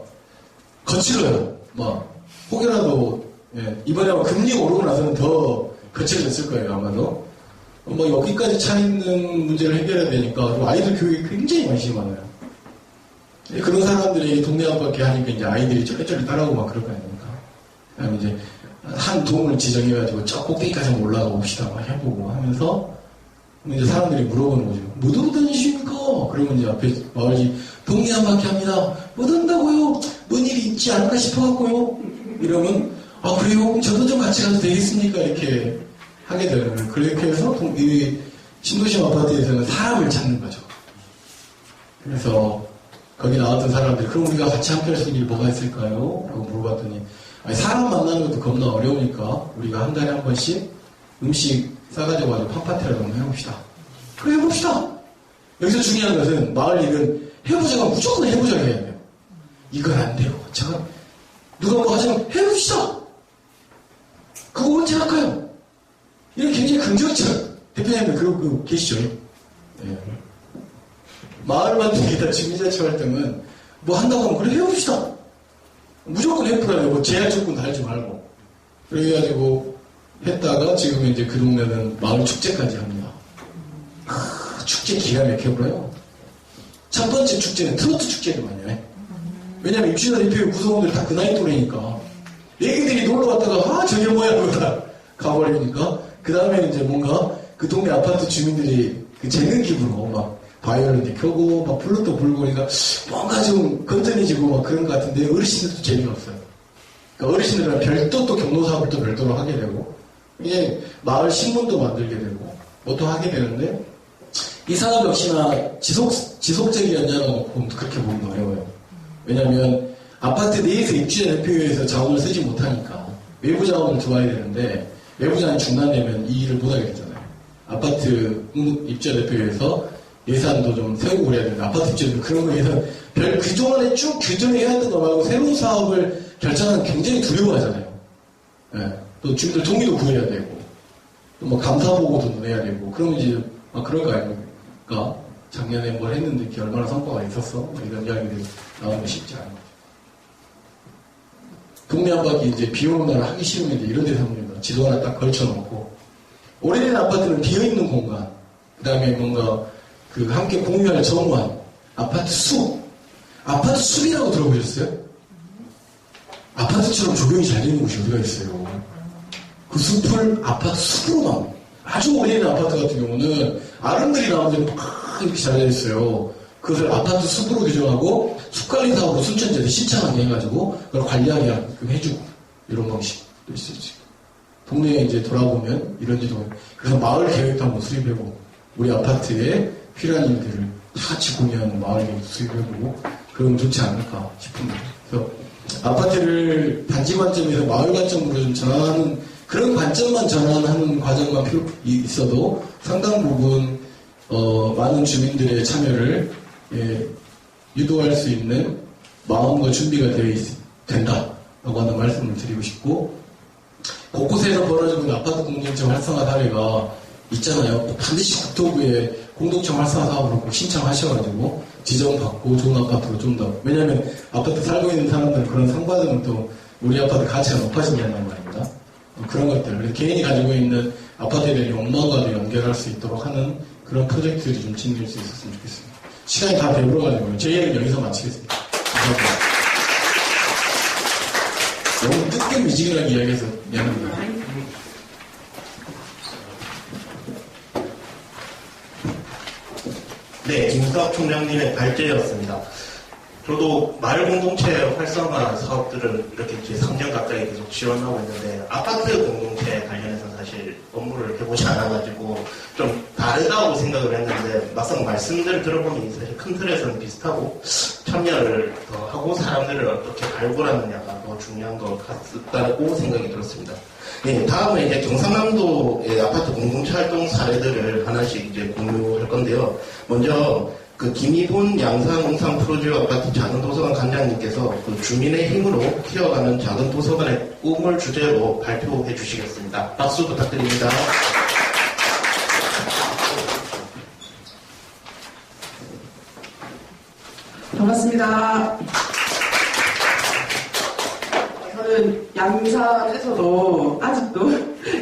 거칠어요. 막, 혹여라도, 예, 이번에 아마 금리 오르고 나서는 더 거칠어졌을 거예요, 아마도. 뭐, 여기까지 차 있는 문제를 해결해야 되니까, 아이들 교육에 굉장히 관심이 많아요. 그런 사람들이 동네 한 바퀴 하니까 이제 아이들이 쩔쩔이 따라오고 막 그럴 거 아닙니까? 그 다음에 이제, 한 동을 지정해가지고 저 꼭대기까지 한번 올라가 봅시다. 막 해보고 하면서, 이제 사람들이 물어보는 거죠. 뭐 어디로 다니십니까? 그러면 이제 앞에 마을이 동네 한 바퀴 합니다. 뭐 한다고요? 뭔 일이 있지 않을까 싶어갖고요? 이러면, 아, 그래요? 그럼 저도 좀 같이 가도 되겠습니까? 이렇게 하게 되는 거예요. 그렇게 해서 이 신도심 아파트에서는 사람을 찾는 거죠. 그래서 거기 나왔던 사람들이 그럼 우리가 같이 함께 할 수 있는 일이 뭐가 있을까요? 라고 물어봤더니 아니, 사람 만나는 것도 겁나 어려우니까 우리가 한 달에 한 번씩 음식 싸가지고 와서 팝파티라도 한번 해봅시다. 그래 해봅시다. 여기서 중요한 것은 마을 일은 해보자가 무조건 해보자가 해야 돼요. 이건 안 돼요. 제가 누가 뭐 하자면 해봅시다. 그거 언제 할까요? 이런 굉장히 긍정적 대표님들 그러고 계시죠? 네. 마을 만들기다 주민자치 활동은 뭐 한다고 하면 그래 해봅시다. 무조건 해보라고 뭐 제한 조건 달지 말고 그래가지고 했다가 지금 이제 그 동네는 마을 축제까지 합니다. 축제 기가 막혀버려요. 첫 번째 축제는 트로트 축제를 많이 해. 왜냐면 입주자 대표 구성원들이 다 그 나이 또래니까. 애기들이 놀러 갔다가, 저게 뭐야, 그러고 다 가버리니까. 그 다음에 이제 뭔가 그 동네 아파트 주민들이 그 재능 기부로 막 바이올린도 켜고, 막 플루트 불고, 그러니까 뭔가 좀 건전해지고 막 그런 것 같은데 어르신들도 재미가 없어요. 그러니까 어르신들은 별도 또 경로사업을 또 별도로 하게 되고, 이게 마을 신문도 만들게 되고, 뭐 또 하게 되는데, 이 사업 역시나 지속적이었냐고 보면 그렇게 보면 어려워요. 왜냐면 아파트 내에서 입주자 대표회에서 자원을 쓰지 못하니까 외부 자원을 들어와야 되는데 외부 자원이 중단되면 이 일을 못하게 되잖아요. 아파트 입주자 대표회에서 예산도 좀 세우고 그래야 되는데 아파트 입주자 대표 그런 거에 대해서 그동안에 쭉 규정해야 했던 거 말고 새로운 사업을 결정하는 굉장히 두려워하잖아요. 네. 또 주민들 동의도 구해야 되고 또 뭐 감사보고도 내야 되고 그러면 이제 그럴 거 아닙니까? 작년에 뭘 했는데 이렇게 얼마나 성과가 있었어? 뭐 이런 이야기들이 나오는 게 쉽지 않은 거죠. 동네 한 바퀴 이제 비 오는 날 하기 싫으면 이제 이런 데서 합니다. 지도 하나 딱 걸쳐놓고. 오래된 아파트는 비어있는 공간, 그 다음에 뭔가 그 함께 공유할 정원, 아파트 숲. 아파트 숲이라고 들어보셨어요? 아파트처럼 조경이 잘 되는 곳이 어디가 있어요? 그 숲을 아파트 숲으로 나옵니다. 아주 오래된 아파트 같은 경우는 아름들이 나오는 데는 막 이렇게 잘 되어 있어요. 그것을 아파트 숲으로 규정하고 숲관리 사업으로 순천지에서 신청하게 해가지고 그걸 관리하게 해주고 이런 방식도 있어요. 지금. 동네에 이제 돌아보면 이런지도 그래서 마을 계획도 한번 수립해보고 우리 아파트에 필요한 일들을 같이 공유하는 마을 계획도 수립해보고 그러면 좋지 않을까 싶습니다. 그래서 아파트를 단지 관점에서 마을 관점으로 좀 전환하는 그런 관점만 전환하는 과정만 있어도 상당 부분 많은 주민들의 참여를 유도할 수 있는 마음과 준비가 된다라고 하는 말씀을 드리고 싶고 곳곳에서 벌어지고 있는 아파트 공동체 활성화 사례가 있잖아요. 반드시 국토부에 공동체 활성화 사업으로 꼭 신청하셔가지고 지정받고 좋은 아파트로 좀 더 왜냐하면 아파트 살고 있는 사람들은 그런 상 받으면 또 우리 아파트 가치가 높아진다는 말입니다. 그런 것들 그래서 개인이 가지고 있는 아파트에 대한 욕망과도 연결할 수 있도록 하는 그런 프로젝트들이 좀 진행될 수 있었으면 좋겠습니다. 시간이 다 배불러가지고요. 제 얘기는 여기서 마치겠습니다. 감사합니다. 너무 뜨끈미지근하게 이야기해서 미안합니다. 네, 김수학 총장님의 발제였습니다. 저도 마을 공동체 활성화 사업들을 이렇게 이제 3년 가까이 계속 지원하고 있는데 아파트 공동체 관련해서 사실 업무를 해보지 않아가지고 좀 다르다고 생각을 했는데 막상 말씀들을 들어보니 사실 큰 틀에서는 비슷하고 참여를 더 하고 사람들을 어떻게 발굴하느냐가 더 중요한 것 같다고 생각이 들었습니다. 네, 다음에 이제 경상남도의 아파트 공동체 활동 사례들을 하나씩 이제 공유할 건데요. 먼저 그 김이돈 양산홍산 프로지오 아파트 작은 도서관 관장님께서 그 주민의 힘으로 키워가는 작은 도서관의 꿈을 주제로 발표해 주시겠습니다. 박수 부탁드립니다. 반갑습니다. 저는 양산에서도 아직도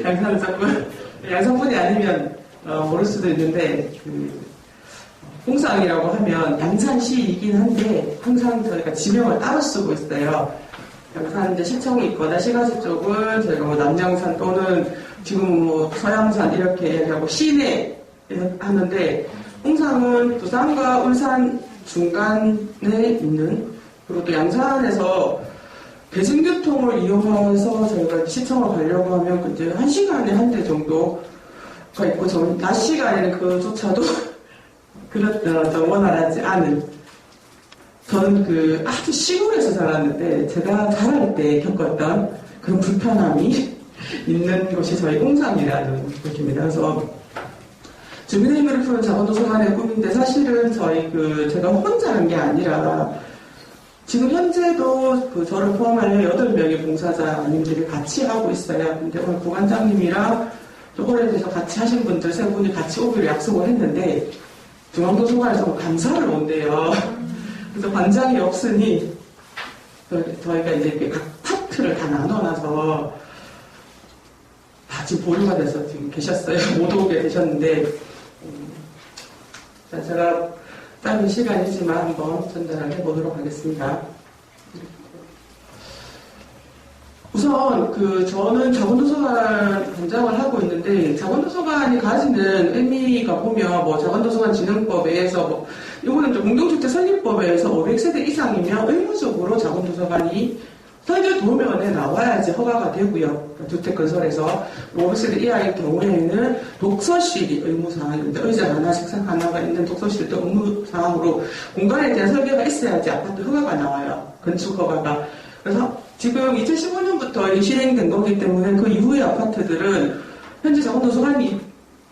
양산을 자꾸 양산분이 아니면 모를 수도 있는데 홍상이라고 하면 양산시이긴 한데 항상 저희가 지명을 따로 쓰고 있어요. 양산 이제 시청이 있거나 시가지 쪽은 저희가 뭐 남양산 또는 지금 뭐 서양산 이렇게 얘기하고 시내 하는데 홍상은 부산과 울산 중간에 있는 그리고 또 양산에서 대중교통을 이용해서 저희가 시청을 가려고 하면 이제 1시간에 한 대 정도가 있고 낮 시간에는 그조차도 그렇죠. 원활하지 않은. 저는 아주 시골에서 자랐는데, 제가 자랄 때 겪었던 그런 불편함이 있는 곳이 저희 홍상이라는 곳입니다. 그래서, 주민의 힘을 푸는 자본도서관의 꿈인데, 사실은 제가 혼자 하는 게 아니라, 지금 현재도 저를 포함하여 8명의 봉사자님들이 같이 하고 있어요. 근데 오늘 부관장님이랑 저거에 대해서 같이 하신 분들 3분이 같이 오기로 약속을 했는데, 중앙도서관에서 감사를 온대요. 그래서 관장이 없으니 저희가 이제 각 파트를 다 나눠놔서 다 지금 보류가 돼서 지금 계셨어요. 못 오게 되셨는데, 제가 짧은 시간이지만 한번 전달을 해보도록 하겠습니다. 우선 저는 자본도서관 관장을 하고 있는데 자본도서관이 가지는 의미가 보면 뭐 자본도서관 진흥법에 의해서 이거는 공동주택 설립법에 의해서 500세대 이상이면 의무적으로 자본도서관이 설계 도면에 나와야지 허가가 되고요. 주택 건설에서 500세대 이하의 경우에는 독서실이 의무사항인데 의자 하나, 책상 하나가 있는 독서실도 의무사항으로 공간에 대한 설계가 있어야지 아파트 허가가 나와요. 건축 허가가. 그래서 지금 2015년부터 시행된 거기 때문에 그 이후의 아파트들은 현재 자본도서관이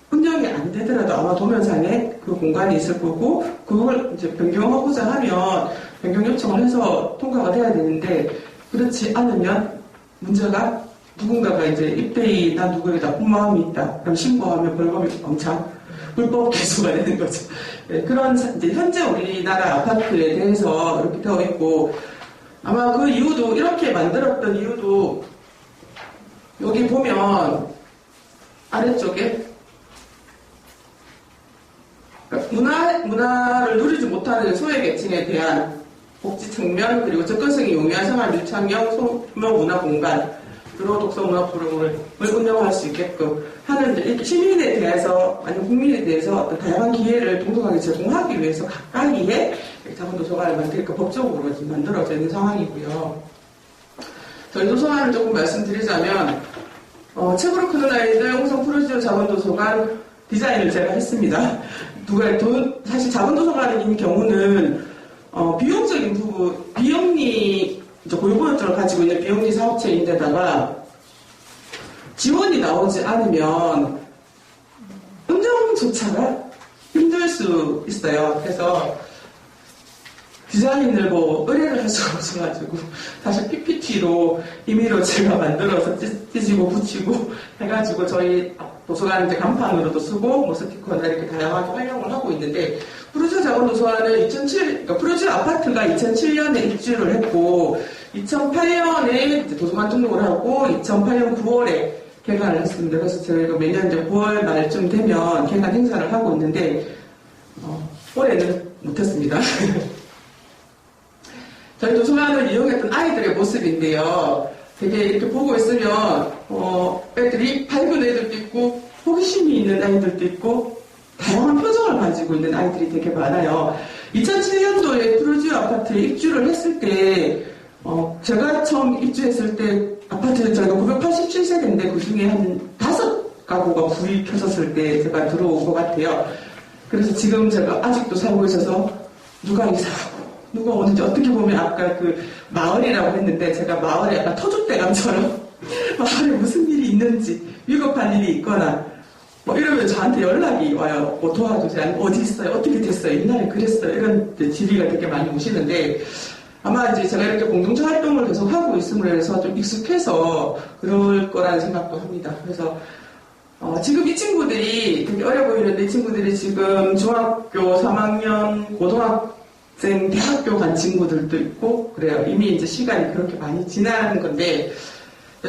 운영이 안 되더라도 아마 도면상에 그 공간이 있을 거고 그걸 이제 변경하고자 하면 변경 요청을 해서 통과가 돼야 되는데 그렇지 않으면 문제가 누군가가 이제 입대이 나 누구에게 나쁜 마음이 있다. 그럼 신고하면 벌금이 엄청 불법 개수가 되는 거죠. 네, 그런 이제 현재 우리나라 아파트에 대해서 이렇게 되어 있고 아마 그 이유도 이렇게 만들었던 이유도 여기 보면 아래쪽에 문화를 누리지 못하는 소외계층에 대한 복지 측면 그리고 접근성이 용이한 생활 밀착형 소규모 문화 공간으로 독서 문화 프로그램을 운영할 수 있게끔 하는 이렇게 시민에 대해서 아니면 국민에 대해서 어떤 다양한 기회를 동등하게 제공하기 위해서 가까이에 자본도서관을 만들까 법적으로 지금 만들어져 있는 상황이고요. 저희 도서관을 조금 말씀드리자면 책으로 크는 아이들 홍성 프로지오 자본도서관 디자인을 제가 했습니다. 사실 자본도서관인 경우는 비용적인 부분, 비영리 고유본업장을 가지고 있는 비영리 사업체인데다가 지원이 나오지 않으면 운영조차가 힘들 수 있어요. 그래서 디자인을 의뢰를 할 수가 없어가지고 사실 PPT로 임의로 제가 만들어서 찢고 붙이고 해가지고 저희 도서관 이제 간판으로도 쓰고 스티커나 이렇게 다양하게 활용을 하고 있는데 프로지오 자본도서관은 프로지오 아파트가 2007년에 입주를 했고 2008년에 도서관 등록을 하고 2008년 9월에 개관을 했습니다. 그래서 저희가 매년 이제 9월 말쯤 되면 개관 행사를 하고 있는데 올해는 못했습니다. 저희 도서관을 이용했던 아이들의 모습인데요. 되게 이렇게 보고 있으면 애들이 밝은 애들도 있고 호기심이 있는 아이들도 있고 다양한 표정을 가지고 있는 아이들이 되게 많아요. 2007년도에 프로지오 아파트에 입주를 했을 때 제가 처음 입주했을 때 아파트 저희가 987세대인데 그중에 한 5가구가 불이 켜졌을 때 제가 들어온 것 같아요. 그래서 지금 제가 아직도 살고 있어서 누가 이사하고 누가 오는지 어떻게 보면 아까 그 마을이라고 했는데 제가 마을에 약간 터줏대감처럼 마을에 무슨 일이 있는지 위급한 일이 있거나 이러면 저한테 연락이 와요. 도와주세요. 어디 있어요? 어떻게 됐어요? 옛날에 그랬어요. 이런 질의가 되게 많이 오시는데 아마 이제 제가 이렇게 공동체 활동을 계속 하고 있음으로 해서 좀 익숙해서 그럴 거라는 생각도 합니다. 그래서 지금 이 친구들이 되게 어려 보이는데 이 친구들이 지금 중학교 3학년, 고등학생, 대학교 간 친구들도 있고 그래요. 이미 이제 시간이 그렇게 많이 지나는 건데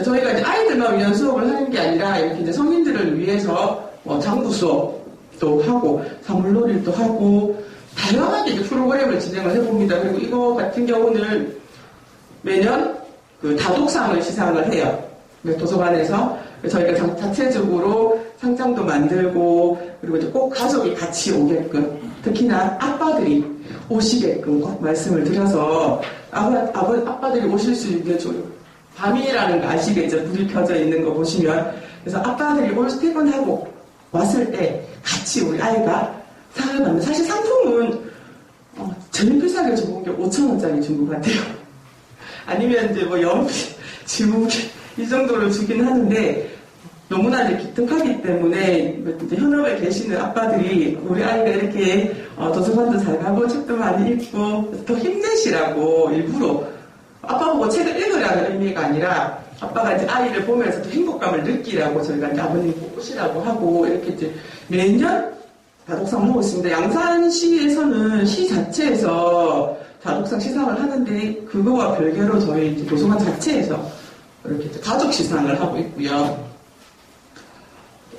저희가 이제 아이들만 위한 수업을 하는 게 아니라 이렇게 이제 성인들을 위해서 장부 수업도 하고 사물놀이도 하고 다양하게 이제 프로그램을 진행을 해봅니다. 그리고 이거 같은 경우는 매년 그 다독상을 시상을 해요. 도서관에서 저희가 자체적으로 상장도 만들고 그리고 이제 꼭 가족이 같이 오게끔 특히나 아빠들이 오시게끔 꼭 말씀을 드려서 아빠들이 오실 수 있는 밤이라는 거 아시겠죠? 불이 켜져 있는 거 보시면 그래서 아빠들이 퇴근하고 왔을 때 같이 우리 아이가 상을 받는 사실 상품은 제일 비싸게 주는 게 5,000원짜리 준 것 같아요. 아니면 이제 연필, 지우개 이 정도로 주긴 하는데 너무나 이제 기특하기 때문에 이제 현업에 계시는 아빠들이 우리 아이가 이렇게 도서관도 잘 가고 책도 많이 읽고 더 힘내시라고 일부러 아빠 보고 책을 읽으라는 의미가 아니라 아빠가 이제 아이를 보면서 더 행복감을 느끼라고 저희가 이제 아버님 오시라고 하고 이렇게 이제 매년 다독상을 하고 있습니다. 양산시에서는 시 자체에서 다독상 시상을 하는데 그거와 별개로 저희 이제 도서관 자체에서 이렇게 가족 시상을 하고 있고요.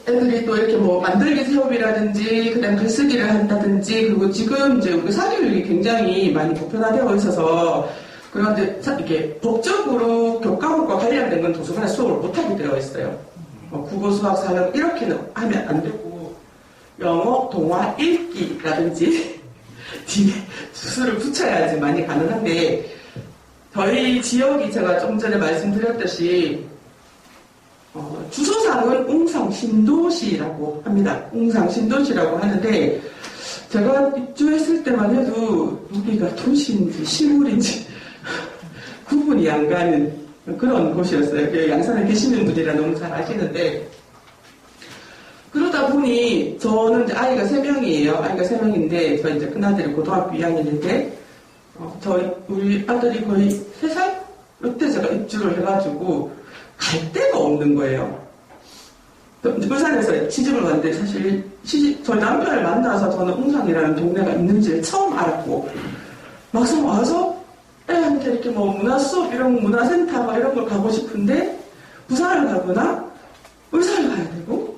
애들이 또 이렇게 뭐 만들기 수업이라든지 그다음 글쓰기를 한다든지 그리고 지금 이제 우리 사교육이 굉장히 많이 보편화되어 있어서 그런데 이렇게 법적으로 교과목과 관련된 건 도서관에 수업을 못하게 되어 있어요. 국어, 수학, 사역 이렇게는 하면 안 되고 영어, 동화, 읽기라든지 뒤에 수를 붙여야지만이 가능한데 저희 지역이 제가 좀 전에 말씀드렸듯이 주소상은 웅상신도시라고 합니다. 웅상신도시라고 하는데 제가 입주했을 때만 해도 여기가 도시인지 시골인지 구분이 안 가는 그런 곳이었어요. 양산에 계시는 분이라 너무 잘 아시는데 그러다 보니 저는 이제 아이가 3명이에요. 아이가 3명인데 저 이제 큰아들이 고등학교 2학년인데 우리 아들이 거의 3살? 이때 제가 입주를 해가지고 갈 데가 없는 거예요. 울산에서 시집을 왔는데 사실 저희 남편을 만나서 저는 웅산이라는 동네가 있는지를 처음 알았고 막상 와서 애한테 이렇게 뭐 문화 수업 이런 문화센터 막 이런 걸 가고 싶은데 부산을 가거나 울산을 가야 되고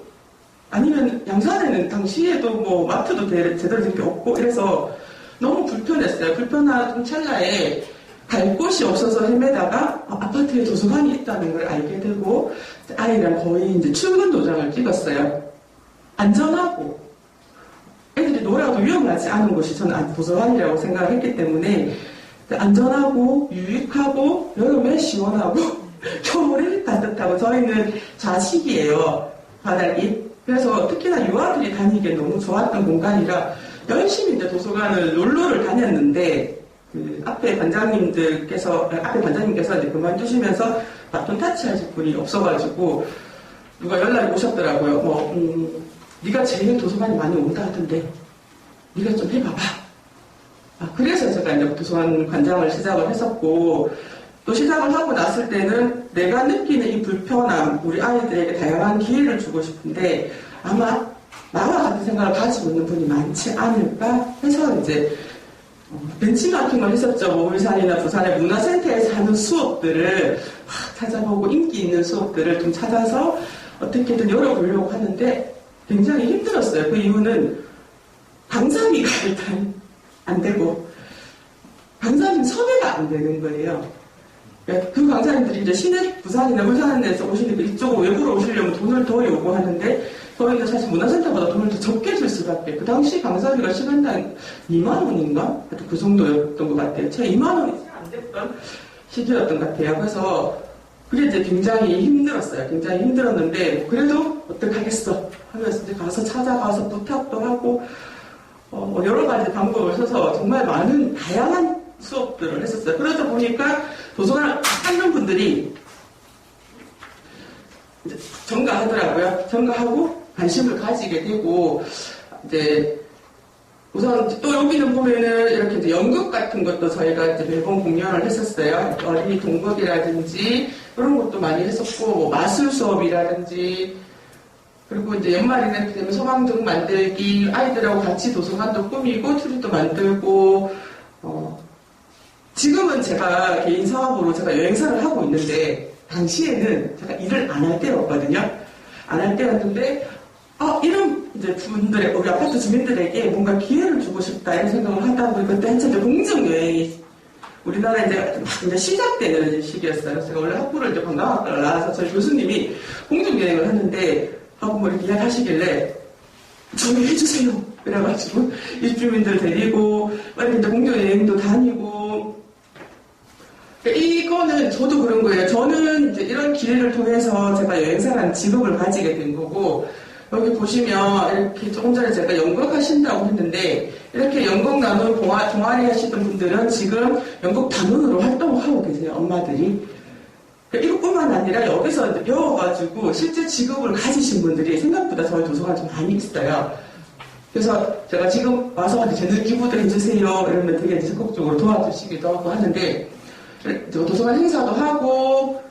아니면 양산에는 당시에도 뭐 마트도 제대로 된 게 없고 이래서 너무 불편했어요. 불편한 찰나에 갈 곳이 없어서 헤매다가 아파트에 도서관이 있다는 걸 알게 되고 아이랑 거의 이제 출근 도장을 찍었어요. 안전하고 애들이 놀아도 위험하지 않은 곳이 저는 도서관이라고 생각을 했기 때문에 안전하고 유익하고 여름에 시원하고 겨울에 따뜻하고 저희는 좌식이에요. 바닥이. 그래서 특히나 유아들이 다니기에 너무 좋았던 공간이라 열심히 이제 도서관을 놀러를 다녔는데 앞에 관장님께서 이제 그만두시면서 바톤 타치하실 분이 없어가지고 누가 연락이 오셨더라고요. 네가 제일 도서관이 많이 온다 하던데 네가 좀 해봐봐. 그래서 제가 이제 도서관 관장을 시작을 했었고 또 시작을 하고 났을 때는 내가 느끼는 이 불편함, 우리 아이들에게 다양한 기회를 주고 싶은데 아마 나와 같은 생각을 가지고 있는 분이 많지 않을까 해서 이제 벤치마킹을 했었죠. 뭐 울산이나 부산의 문화센터에서 하는 수업들을 찾아보고 인기 있는 수업들을 좀 찾아서 어떻게든 열어보려고 하는데 굉장히 힘들었어요. 그 이유는 강사비가 일단 안 되고 강사님 섭외가 안 되는 거예요. 그 강사님들이 이제 시내 부산이나 울산에서 오시니까 이쪽으로 외부로 오시려면 돈을 더 요구하는데 저희가 사실 문화센터보다 돈을 더 적게 줄 수밖에. 그 당시 강사비가 시간당 2만 원인가? 그 정도였던 것 같아요. 제가 2만 원이 안 됐던 시기였던 것 같아요. 그래서 그게 이제 굉장히 힘들었어요. 굉장히 힘들었는데 그래도 어떡하겠어 하면서 이제 가서 찾아가서 부탁도 하고 여러 가지 방법을 써서 정말 많은 다양한 수업들을 했었어요. 그러다 보니까 도서관을 찾는 분들이 이제 전가하더라고요. 전가하고 관심을 가지게 되고 이제 우선 또 여기는 보면은 이렇게 이제 연극 같은 것도 저희가 이제 매번 공연을 했었어요. 어린이 동극이라든지 그런 것도 많이 했었고 뭐 마술 수업이라든지 그리고 이제 연말 이렇게 되면 소방등 만들기 아이들하고 같이 도서관도 꾸미고 트리도 만들고 지금은 제가 개인 사업으로 제가 여행사를 하고 있는데 당시에는 제가 일을 안 할 때였거든요. 안 할 때였는데 이런 이제 분들의 우리 아파트 주민들에게 뭔가 기회를 주고 싶다 이런 생각을 하다 보니 그때 한참 공정 여행이 우리나라에 이제 시작되는 시기였어요. 제가 원래 학부를 이제 관광학과를 나와서 저희 교수님이 공정 여행을 하는데 하고 뭐 이렇게 이야기하시길래 저희 해주세요. 그래가지고 입주민들 데리고 이렇게 이제 공정 여행도 다니고 이거는 저도 그런 거예요. 저는 이제 이런 기회를 통해서 제가 여행사라는 직업을 가지게 된 거고 여기 보시면 이렇게 조금 전에 제가 연극 하신다고 했는데 이렇게 연극 나눔 동아리 하시던 분들은 지금 연극 단원으로 활동을 하고 계세요. 엄마들이. 이것뿐만 아니라 여기서 이제 배워가지고 실제 직업을 가지신 분들이 생각보다 저희 도서관에 좀 많이 있어요. 그래서 제가 지금 와서 제들 기부도 해주세요 이러면 되게 적극적으로 도와주시기도 하고 하는데 도서관 행사도 하고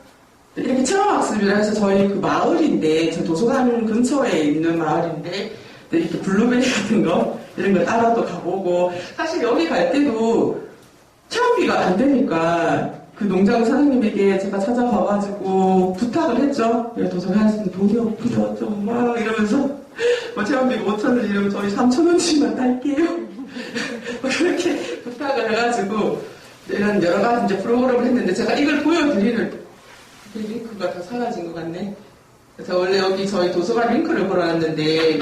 이렇게 체험학습이라 해서 저희 그 마을인데 저 도서관 근처에 있는 마을인데 이렇게 블루베리 같은 거 이런 거 따라도 가보고 사실 여기 갈 때도 체험비가 안 되니까 그 농장 사장님에게 제가 찾아가가지고 부탁을 했죠. 도서관에서는 돈이 없고요. 좀 막 이러면서 뭐 체험비가 5,000원 이러면 저희 3,000원씩만 딸게요. 그렇게 부탁을 해가지고 이런 여러 가지 이제 프로그램을 했는데 제가 이걸 보여드리는 링크가 다 사라진 것 같네. 그래서 원래 여기 저희 도서관 링크를 걸어놨는데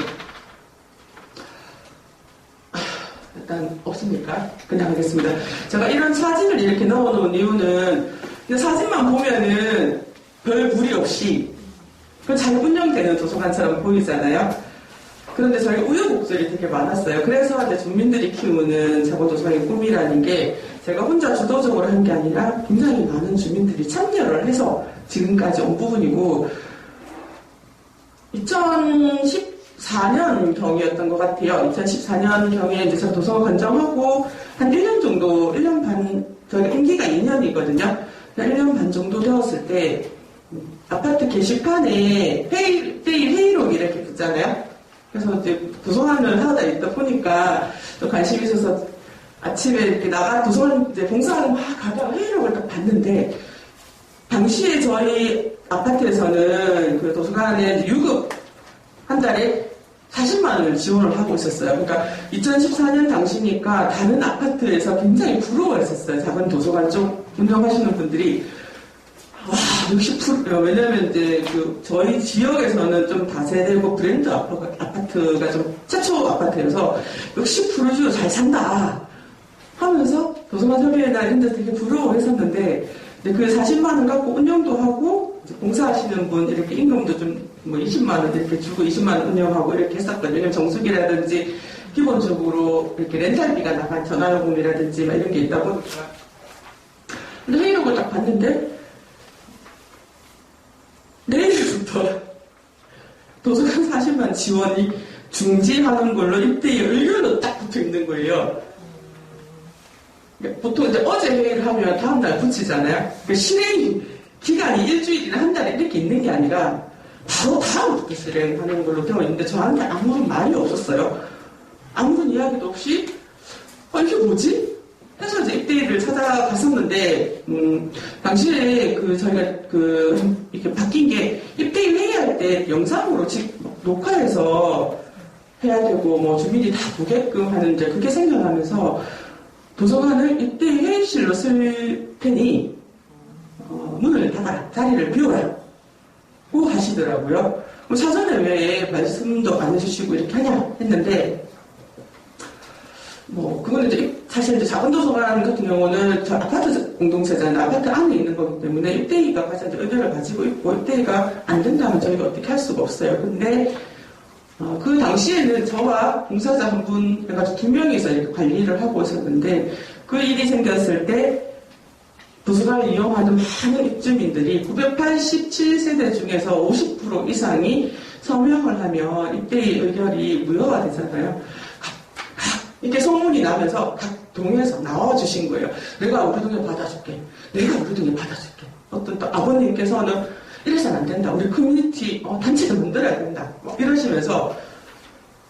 일단 없습니까? 그냥 하겠습니다. 제가 이런 사진을 이렇게 넣어놓은 이유는 그냥 사진만 보면은 별 무리 없이 잘 운영되는 도서관처럼 보이잖아요. 그런데 저희 우여곡절이 되게 많았어요. 그래서 이제 주민들이 키우는 자본도서관의 꿈이라는 게 제가 혼자 주도적으로 한 게 아니라 굉장히 많은 주민들이 참여를 해서 지금까지 온 부분이고 2014년경이었던 것 같아요. 2014년경에 이제 저 도서관 관장하고 한 1년 정도, 1년 반, 저희가 임기가 2년이거든요. 한 1년 반 정도 되었을 때 아파트 게시판에 회의록 이렇게 붙잖아요. 그래서 이제 도서관을 하다 있다 보니까 또 관심이 있어서 아침에 이렇게 도서관 이제 봉사하러 막 가다가 회의록을 딱 봤는데 당시에 저희 아파트에서는 그 도서관에 유급 한 달에 40만 원을 지원을 하고 있었어요. 그러니까 2014년 당시니까 다른 아파트에서 굉장히 부러워했었어요. 작은 도서관 쪽 운영하시는 분들이. 와, 60%. 왜냐면 이제 저희 지역에서는 좀 다세대고 브랜드 아파트가 좀 최초 아파트여서 60%주 잘 산다 하면서 도서관 협의회나 이런 데 되게 부러워했었는데 그 40만 원 갖고 운영도 하고 봉사하시는 분 이렇게 임금도 좀 뭐 20만 원 이렇게 주고 20만 원 운영하고 이렇게 했었거든요. 왜냐면 정수기라든지 기본적으로 이렇게 렌탈비가 나간 전화요금이라든지 막 이런 게 있다 보니까. 근데 회의록을 딱 봤는데 내일부터 도서관 40만 지원이 중지하는 걸로 입대의 의견도 딱 붙어 있는 거예요. 보통 이제 어제 회의를 하면 다음날 붙이잖아요. 실행 기간이 일주일이나 한 달에 이렇게 있는 게 아니라 바로 다음부터 실행하는 걸로 되어 있는데 저한테 아무런 말이 없었어요. 아무런 이야기도 없이 이게 뭐지? 해서 이제 입대를 찾아갔었는데 당시에 저희가 이렇게 바뀐 게 입대 회의할 때 영상으로 녹화해서 해야 되고 뭐 주민이 다 보게끔 하는데 그게 생겨나면서 도서관을 입대 회의실로 쓸 테니 문을 닫아라, 자리를 비워라 고 하시더라고요. 사전에 왜 말씀도 안 해주시고 이렇게 하냐 했는데 그건 이제 사실 이제 작은 도서관 같은 경우는 저 아파트 공동체잖아요. 아파트 안에 있는 거기 때문에 입대위가 가장 의견을 가지고 있고 입대위가 안 된다면 저희가 어떻게 할 수가 없어요. 근데 그 당시에는 저와 봉사자 한 분 해가지고 2명이서 이렇게 관리를 하고 있었는데 그 일이 생겼을 때 도서관을 이용하는 많은 입주민들이 987세대 중에서 50% 이상이 서명을 하면 입대의 의결이 무효화되잖아요. 이렇게 소문이 나면서 각 동에서 나와주신 거예요. 내가 우리 동에 받아줄게. 내가 우리 동에 받아줄게. 어떤 또 아버님께서는 이래서는 안 된다. 우리 커뮤니티 단체를 만들어야 된다. 이러시면서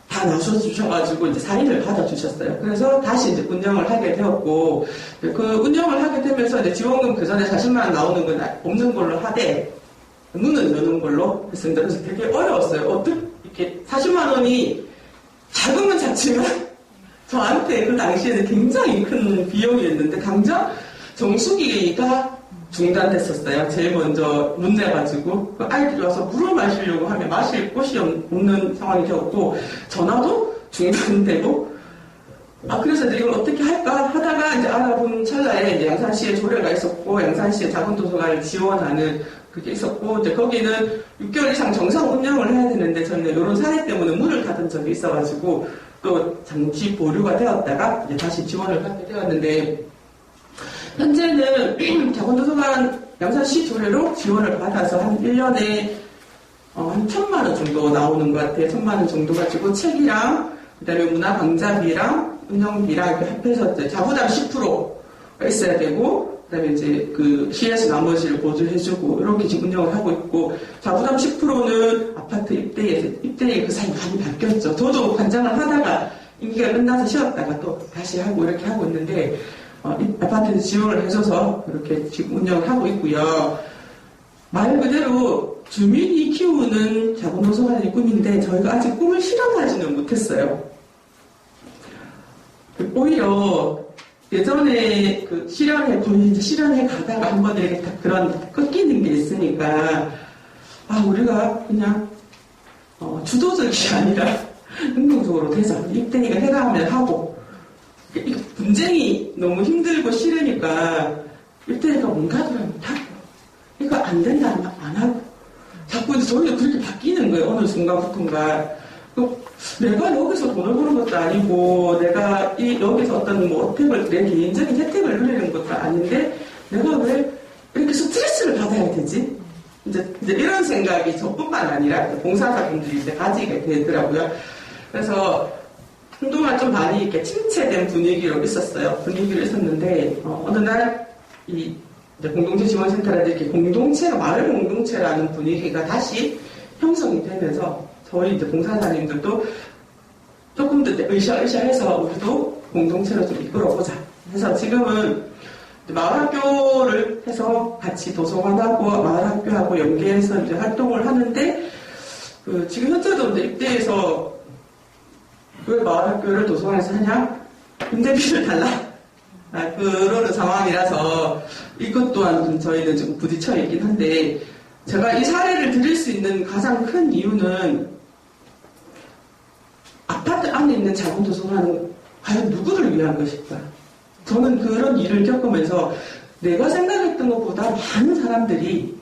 다 나서주셔가지고 이제 사인을 받아주셨어요. 그래서 다시 이제 운영을 하게 되었고, 그 운영을 하게 되면서 이제 지원금 그 전에 40만 원 나오는 건 없는 걸로 하되, 문은 여는 걸로 했습니다. 그래서 되게 어려웠어요. 어떻게, 이렇게 40만 원이 자금은 작지만, 저한테 그 당시에는 굉장히 큰 비용이었는데, 당장 정수기가 중단됐었어요. 제일 먼저 문 내가지고 아이들이 와서 물을 마시려고 하면 마실 곳이 없는 상황이 되었고 전화도 중단되고 그래서 이걸 어떻게 할까 하다가 이제 알아본 찰나에 이제 양산시에 조례가 있었고 양산시에 작은 도서관을 지원하는 그게 있었고 이제 거기는 6개월 이상 정상 운영을 해야 되는데 저희는 이런 사례 때문에 문을 닫은 적이 있어가지고 또 잠시 보류가 되었다가 이제 다시 지원을 받게 되었는데. 현재는 작은도서관 양산시 조례로 지원을 받아서 한 1년에 한 1,000만 원 정도 나오는 것 같아요. 1,000만 원 정도 가지고 책이랑 그다음에 문화강좌비랑 운영비랑 이렇게 합해서 이제 자부담 10%가 있어야 되고 그다음에 이제 그 시에서 나머지를 보조해주고 이렇게 지금 운영을 하고 있고 자부담 10%는 아파트 입대에 그 사이 많이 바뀌었죠. 저도 관장을 하다가 임기가 끝나서 쉬었다가 또 다시 하고 이렇게 하고 있는데 아파트에 지원을 해줘서 그렇게 지금 운영을 하고 있고요. 말 그대로 주민이 키우는 자본도서관의 꿈인데 저희가 아직 꿈을 실현하지는 못했어요. 오히려 예전에 실현해 가다가 한 번 이렇게 그런 꺾이는 게 있으니까 우리가 그냥 주도적이 아니라 능동적으로 되자. 입대니까 해가면 하고 분쟁이 너무 힘들고 싫으니까 입대니까 뭔가를 못하고 이거 안 된다 안 하고 자꾸 이제 저희가 그렇게 바뀌는 거예요. 어느 순간부터인가. 내가 여기서 돈을 버는 것도 아니고 내가 여기서 어떤 혜택을 내 개인적인 혜택을 누리는 것도 아닌데 내가 왜 이렇게 스트레스를 받아야 되지? 이제 이런 생각이 저뿐만 아니라 봉사자분들이 이제 가지게 되더라고요. 그래서 한동안 좀 많이 이렇게 침체된 분위기로 있었는데 어느 날 이제 공동체 지원센터라든지 이렇게 마을 공동체라는 분위기가 다시 형성이 되면서 저희 이제 봉사자님들도 조금 더 으쌰으쌰해서 우리도 공동체로 좀 이끌어보자. 그래서 지금은 마을학교를 해서 같이 도서관하고 마을학교하고 연계해서 이제 활동을 하는데 지금 현재도 이제 입대해서 왜 마을학교를 도서관에서 하냐? 임대비를 달라. 그러는 상황이라서 이것 또한 저희는 좀 부딪혀 있긴 한데 제가 이 사례를 드릴 수 있는 가장 큰 이유는 아파트 안에 있는 작은 도서관은 과연 누구를 위한 것일까? 저는 그런 일을 겪으면서 내가 생각했던 것보다 많은 사람들이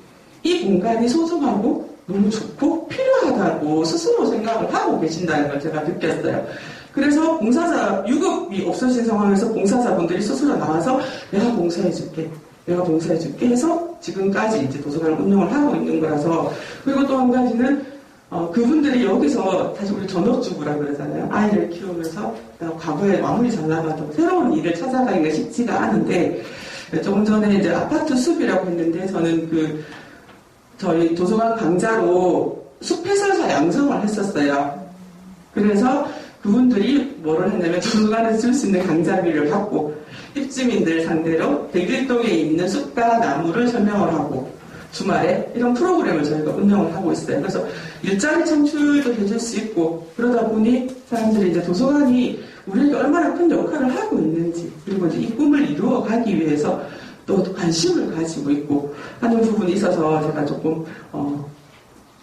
이 공간이 소중하고 너무 좋고 필요하다고 스스로 생각을 하고 계신다는 걸 제가 느꼈어요. 그래서 유급이 없어진 상황에서 봉사자분들이 스스로 나와서 내가 봉사해줄게 해서 지금까지 이제 도서관을 운영을 하고 있는 거라서. 그리고 또 한 가지는 그분들이 여기서 다시 우리 전업주부라 그러잖아요. 아이를 키우면서 과거에 아무리 잘 나가도 새로운 일을 찾아가기가 쉽지가 않은데 조금 전에 이제 아파트 숲이라고 했는데 저는 저희 도서관 강좌로 숲해설사 양성을 했었어요. 그래서 그분들이 뭐를 했냐면 도서관에서 줄 수 있는 강좌비를 받고 입주민들 상대로 101동에 있는 숲과 나무를 설명을 하고 주말에 이런 프로그램을 저희가 운영을 하고 있어요. 그래서 일자리 창출도 해줄 수 있고 그러다 보니 사람들이 이제 도서관이 우리에게 얼마나 큰 역할을 하고 있는지 그리고 이제 이 꿈을 이루어가기 위해서 또 관심을 가지고 있고 하는 부분이 있어서 제가 조금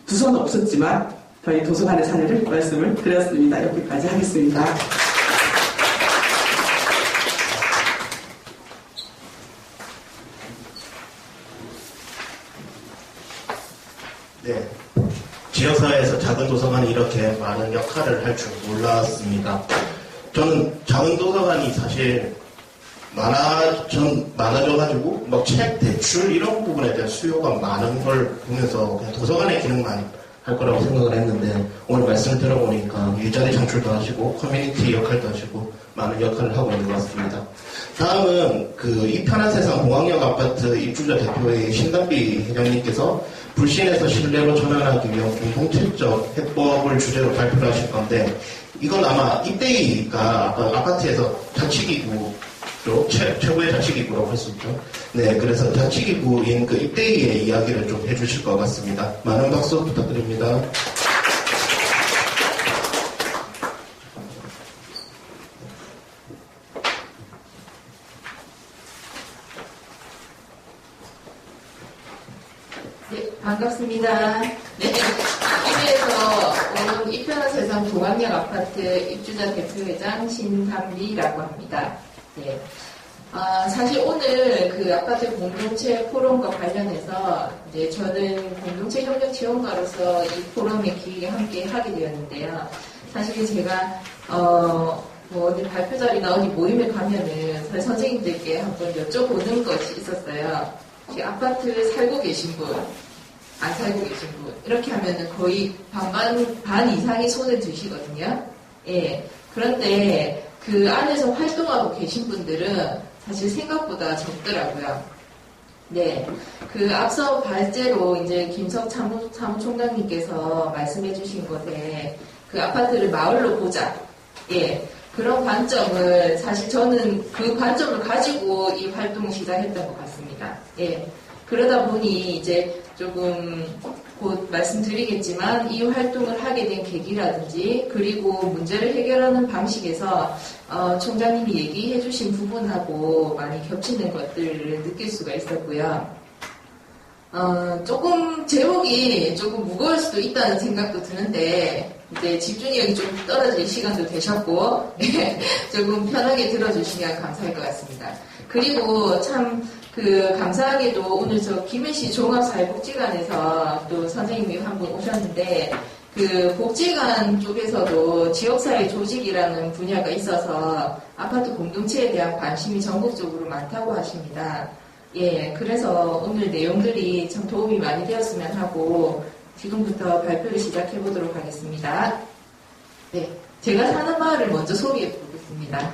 부서는 없었지만 저희 도서관의 사례를 말씀을 드렸습니다. 여기까지 하겠습니다. 네, 지역사회에서 작은 도서관이 이렇게 많은 역할을 할 줄 몰랐습니다. 저는 작은 도서관이 사실 많아져가지고 책 대출 이런 부분에 대한 수요가 많은 걸 보면서 그냥 도서관의 기능만 할 거라고 생각을 했는데 오늘 말씀을 들어보니까 일자리 창출도 하시고 커뮤니티 역할도 하시고 많은 역할을 하고 있는 것 같습니다. 다음은 이 편한 세상 공항역 아파트 입주자 대표의 신담비 회장님께서 불신에서 신뢰로 전환하기 위한 공동체적 해법을 주제로 발표를 하실 건데 이건 아마 입대위가 아파트에서 자치기구 최고의 자치기구라고 할 수 있죠. 네, 그래서 자치기구인 입대위의 이야기를 좀 해주실 것 같습니다. 많은 박수 부탁드립니다. 네, 반갑습니다. 네, 입에서 오늘 이편한 세상 동학역 아파트 입주자 대표회장 신담리라고 합니다. 네. 사실 오늘 아파트 공동체 포럼과 관련해서 이제 저는 공동체 협력 지원가로서 이 포럼의 기획에 함께 하게 되었는데요. 사실 제가 어디 발표 자리나 어디 모임에 가면은 사실 선생님들께 한번 여쭤보는 것이 있었어요. 혹시 아파트 살고 계신 분, 안 살고 계신 분 이렇게 하면은 거의 반 이상이 손을 드시거든요. 예. 그런데 그 안에서 활동하고 계신 분들은 사실 생각보다 적더라고요. 네. 앞서 발제로 이제 김석 사무총장님께서 말씀해 주신 것에 아파트를 마을로 보자. 예. 그런 관점을 사실 저는 그 관점을 가지고 이 활동을 시작했던 것 같습니다. 예. 그러다 보니 이제 조금 곧 말씀드리겠지만 이 활동을 하게 된 계기라든지 그리고 문제를 해결하는 방식에서 총장님이 얘기해 주신 부분하고 많이 겹치는 것들을 느낄 수가 있었고요. 조금 제목이 조금 무거울 수도 있다는 생각도 드는데 이제 집중력이 좀 떨어질 시간도 되셨고 조금 편하게 들어주시면 감사할 것 같습니다. 그리고 참 감사하게도 오늘 저 김해시 종합사회복지관에서 또 선생님이 한 분 오셨는데 복지관 쪽에서도 지역사회 조직이라는 분야가 있어서 아파트 공동체에 대한 관심이 전국적으로 많다고 하십니다. 예, 그래서 오늘 내용들이 참 도움이 많이 되었으면 하고 지금부터 발표를 시작해 보도록 하겠습니다. 네, 제가 사는 마을을 먼저 소개해 보겠습니다.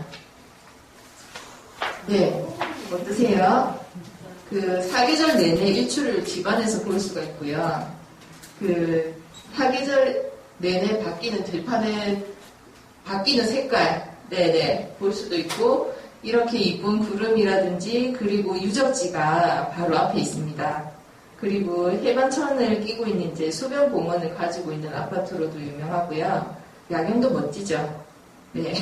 네, 어떠세요? 사계절 내내 일출을 집안에서 볼 수가 있고요. 사계절 내내 바뀌는 들판에 바뀌는 색깔, 네네, 볼 수도 있고, 이렇게 이쁜 구름이라든지, 그리고 유적지가 바로 앞에 있습니다. 그리고 해반천을 끼고 있는 이제 수변공원을 가지고 있는 아파트로도 유명하고요. 야경도 멋지죠. 네.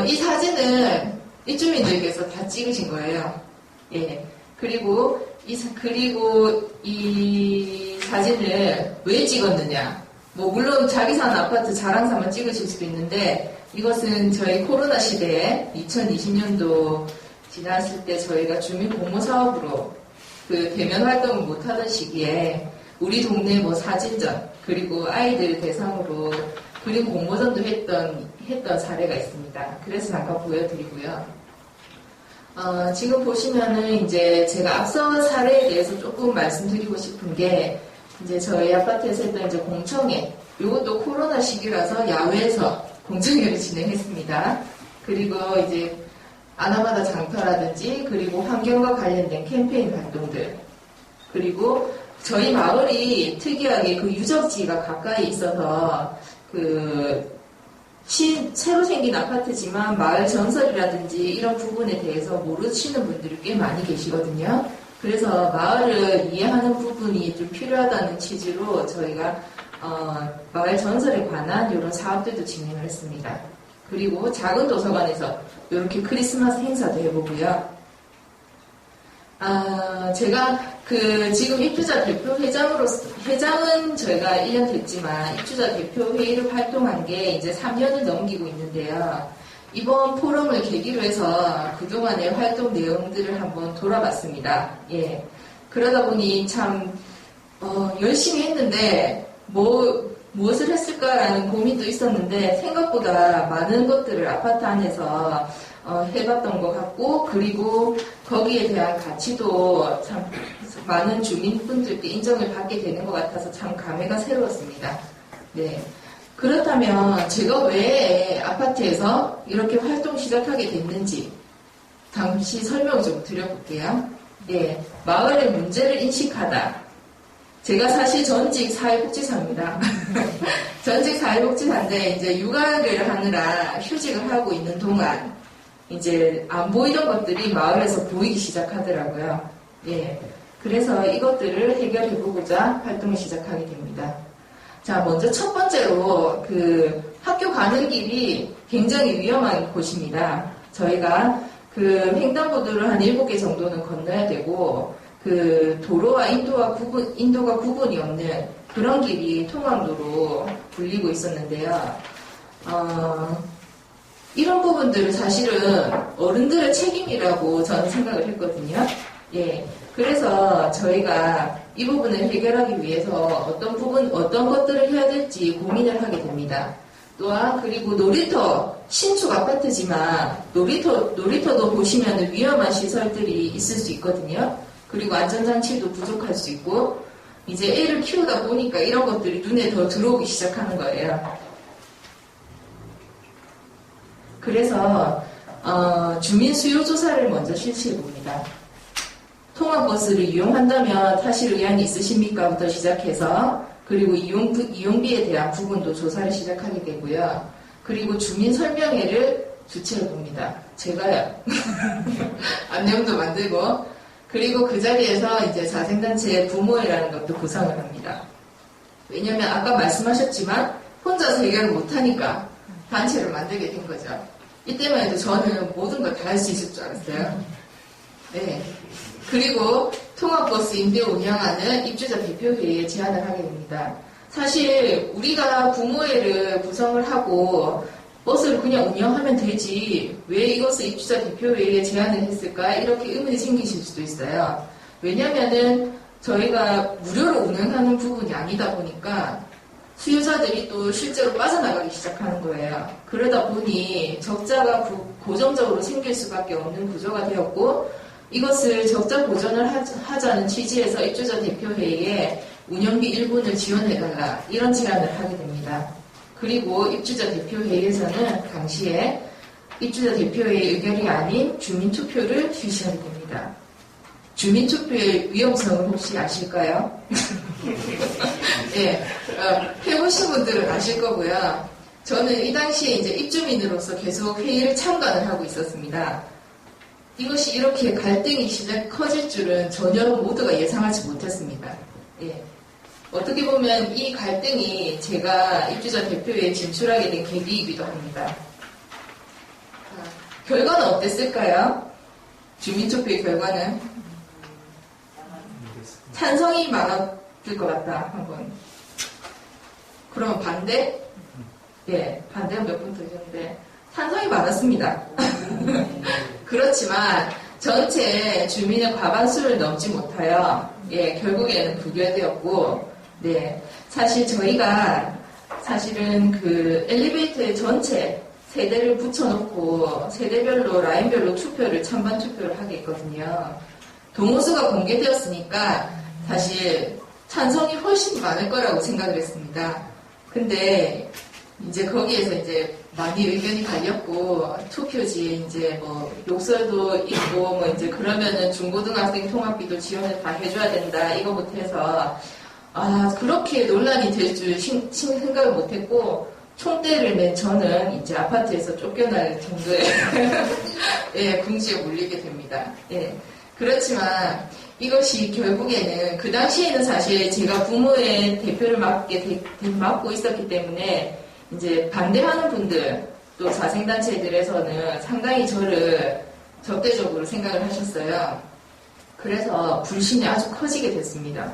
이 사진을 입주민들께서 다 찍으신 거예요. 예. 그리고 이 사진을 왜 찍었느냐. 물론 자기 사는 아파트 자랑삼아 찍으실 수도 있는데, 이것은 저희 코로나 시대에 2020년도 지났을 때 저희가 주민 공모 사업으로 대면 활동을 못하던 시기에 우리 동네 사진전, 그리고 아이들 대상으로 그림 공모전도 했던 사례가 있습니다. 그래서 잠깐 보여드리고요. 지금 보시면은 이제 제가 앞서 사례에 대해서 조금 말씀드리고 싶은 게 이제 저희 아파트에서 했던 이제 공청회, 이것도 코로나 시기라서 야외에서 공청회를 진행했습니다. 그리고 이제 아나마다 장터라든지 그리고 환경과 관련된 캠페인 활동들, 그리고 저희 마을이 특이하게 유적지가 가까이 있어서 새로 생긴 아파트지만 마을 전설이라든지 이런 부분에 대해서 모르시는 분들이 꽤 많이 계시거든요. 그래서 마을을 이해하는 부분이 좀 필요하다는 취지로 저희가 마을 전설에 관한 이런 사업들도 진행을 했습니다. 그리고 작은 도서관에서 이렇게 크리스마스 행사도 해보고요. 제가 지금 입주자 대표 회장은 저희가 1년 됐지만 입주자 대표 회의를 활동한 게 이제 3년을 넘기고 있는데요. 이번 포럼을 계기로 해서 그동안의 활동 내용들을 한번 돌아봤습니다. 예. 그러다 보니 참, 열심히 했는데, 무엇을 했을까라는 고민도 있었는데, 생각보다 많은 것들을 아파트 안에서 해봤던 것 같고, 그리고 거기에 대한 가치도 참 많은 주민분들께 인정을 받게 되는 것 같아서 참 감회가 새로웠습니다. 네. 그렇다면 제가 왜 아파트에서 이렇게 활동 시작하게 됐는지 잠시 설명을 좀 드려볼게요. 네. 마을의 문제를 인식하다. 제가 사실 전직 사회복지사입니다. 전직 사회복지사인데 이제 육아를 하느라 휴직을 하고 있는 동안 이제 안 보이던 것들이 마을에서 보이기 시작하더라고요. 예. 그래서 이것들을 해결해보고자 활동을 시작하게 됩니다. 자, 먼저 첫 번째로 학교 가는 길이 굉장히 위험한 곳입니다. 저희가 횡단보도를 한 7개 정도는 건너야 되고 도로와 인도가 구분이 없는 그런 길이 통학로로 불리고 있었는데요. 이런 부분들은 사실은 어른들의 책임이라고 저는 생각을 했거든요. 예. 그래서 저희가 이 부분을 해결하기 위해서 어떤 것들을 해야 될지 고민을 하게 됩니다. 또한, 그리고 놀이터, 신축 아파트지만 놀이터도 보시면 위험한 시설들이 있을 수 있거든요. 그리고 안전장치도 부족할 수 있고, 이제 애를 키우다 보니까 이런 것들이 눈에 더 들어오기 시작하는 거예요. 그래서 주민 수요 조사를 먼저 실시해 봅니다. 통학버스를 이용한다면 타실 의향이 있으십니까?부터 시작해서 그리고 이용비에 대한 부분도 조사를 시작하게 되고요. 그리고 주민 설명회를 주최를 봅니다. 제가요. 안내문도 만들고, 그리고 그 자리에서 이제 자생단체의 부모회라는 것도 구성을 합니다. 왜냐면 아까 말씀하셨지만 혼자서 해결을 못하니까 단체를 만들게 된 거죠. 이때만 해도 저는 모든 걸 다 할 수 있을 줄 알았어요. 네. 그리고 통합버스 임대 운영하는 입주자 대표회의에 제안을 하게 됩니다. 사실 우리가 부모회를 구성을 하고 버스를 그냥 운영하면 되지 왜 이것을 입주자 대표회의에 제안을 했을까 이렇게 의문이 생기실 수도 있어요. 왜냐면은 저희가 무료로 운영하는 부분이 아니다 보니까 수요자들이 또 실제로 빠져나가기 시작하는 거예요. 그러다 보니 적자가 고정적으로 생길 수밖에 없는 구조가 되었고 이것을 적자 보전을 하자는 취지에서 입주자 대표회의에 운영비 일부를 지원해달라 이런 제안을 하게 됩니다. 그리고 입주자 대표회의에서는 당시에 입주자 대표회의 의결이 아닌 주민투표를 실시하게 됩니다. 주민투표의 위험성을 혹시 아실까요? 네, 해보신 분들은 아실 거고요. 저는 이 당시에 이제 입주민으로서 계속 회의를 참관을 하고 있었습니다. 이것이 이렇게 갈등이 커질 줄은 전혀 모두가 예상하지 못했습니다. 예. 어떻게 보면 이 갈등이 제가 입주자 대표회에 진출하게 된 계기이기도 합니다. 결과는 어땠을까요? 주민투표의 결과는 찬성이 많았을 것 같다. 한번. 그러면 반대? 예, 반대가 몇 분 더 있었는데 찬성이 많았습니다. 그렇지만 전체 주민의 과반수를 넘지 못하여 예, 결국에는 부결되었고 네, 사실 저희가 사실은 그 엘리베이터의 전체 세대를 붙여놓고 세대별로 라인별로 투표를 찬반 투표를 하게 했거든요. 동호수가 공개되었으니까 사실 찬성이 훨씬 많을 거라고 생각을 했습니다. 근데 이제 거기에서 이제 많이 의견이 갈렸고 투표지에 이제 뭐 욕설도 있고 뭐 이제 그러면은 중고등학생 통학비도 지원을 다 해줘야 된다 이거부터 해서 그렇게 논란이 될 줄 생각을 못했고 총대를 맨 저는 이제 아파트에서 쫓겨날 정도의 예, 궁지에 몰리게 됩니다. 예. 그렇지만 이것이 결국에는 그 당시에는 사실 제가 부모의 대표를 맡고 있었기 때문에 이제 반대하는 분들 또 자생단체들에서는 상당히 저를 적대적으로 생각을 하셨어요. 그래서 불신이 아주 커지게 됐습니다.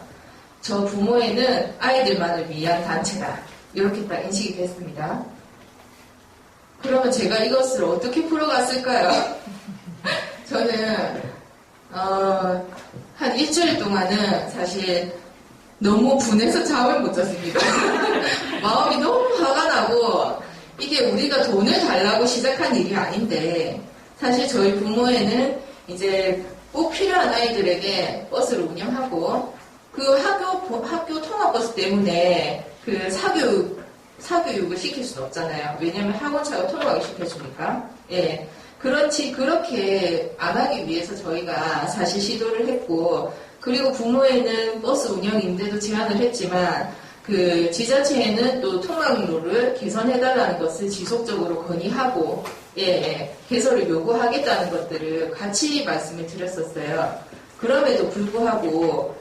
저 부모회는 아이들만을 위한 단체다. 이렇게 딱 인식이 됐습니다. 그러면 제가 이것을 어떻게 풀어갔을까요? 저는 한 일주일 동안은 사실 너무 분해서 잠을 못 잤습니다. 마음이 너무 화가 나고 이게 우리가 돈을 달라고 시작한 일이 아닌데 사실 저희 부모회는 이제 꼭 필요한 아이들에게 버스를 운영하고 그 학교 통학버스 때문에 그 사교육을 시킬 수는 없잖아요. 왜냐면 학원차가 통학을 시켜주니까. 예. 그렇게 안 하기 위해서 저희가 사실 시도를 했고, 그리고 부모회는 버스 운영 임대도 제안을 했지만, 그 지자체에는 또 통학로를 개선해달라는 것을 지속적으로 건의하고, 예, 개선을 요구하겠다는 것들을 같이 말씀을 드렸었어요. 그럼에도 불구하고,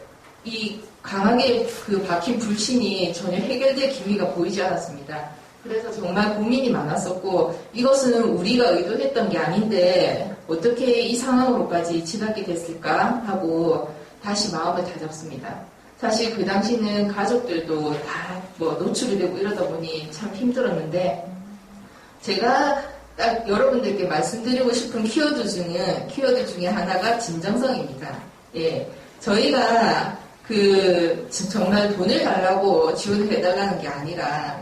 이 강하게 그 박힌 불신이 전혀 해결될 기미가 보이지 않았습니다. 그래서 정말 고민이 많았었고 이것은 우리가 의도했던 게 아닌데 어떻게 이 상황으로까지 치닫게 됐을까 하고 다시 마음을 다잡습니다. 사실 그 당시는 가족들도 다 뭐 노출이 되고 이러다 보니 참 힘들었는데 제가 딱 여러분들께 말씀드리고 싶은 키워드 중에 하나가 진정성입니다. 예, 저희가 정말 돈을 달라고 지원을 해달라는 게 아니라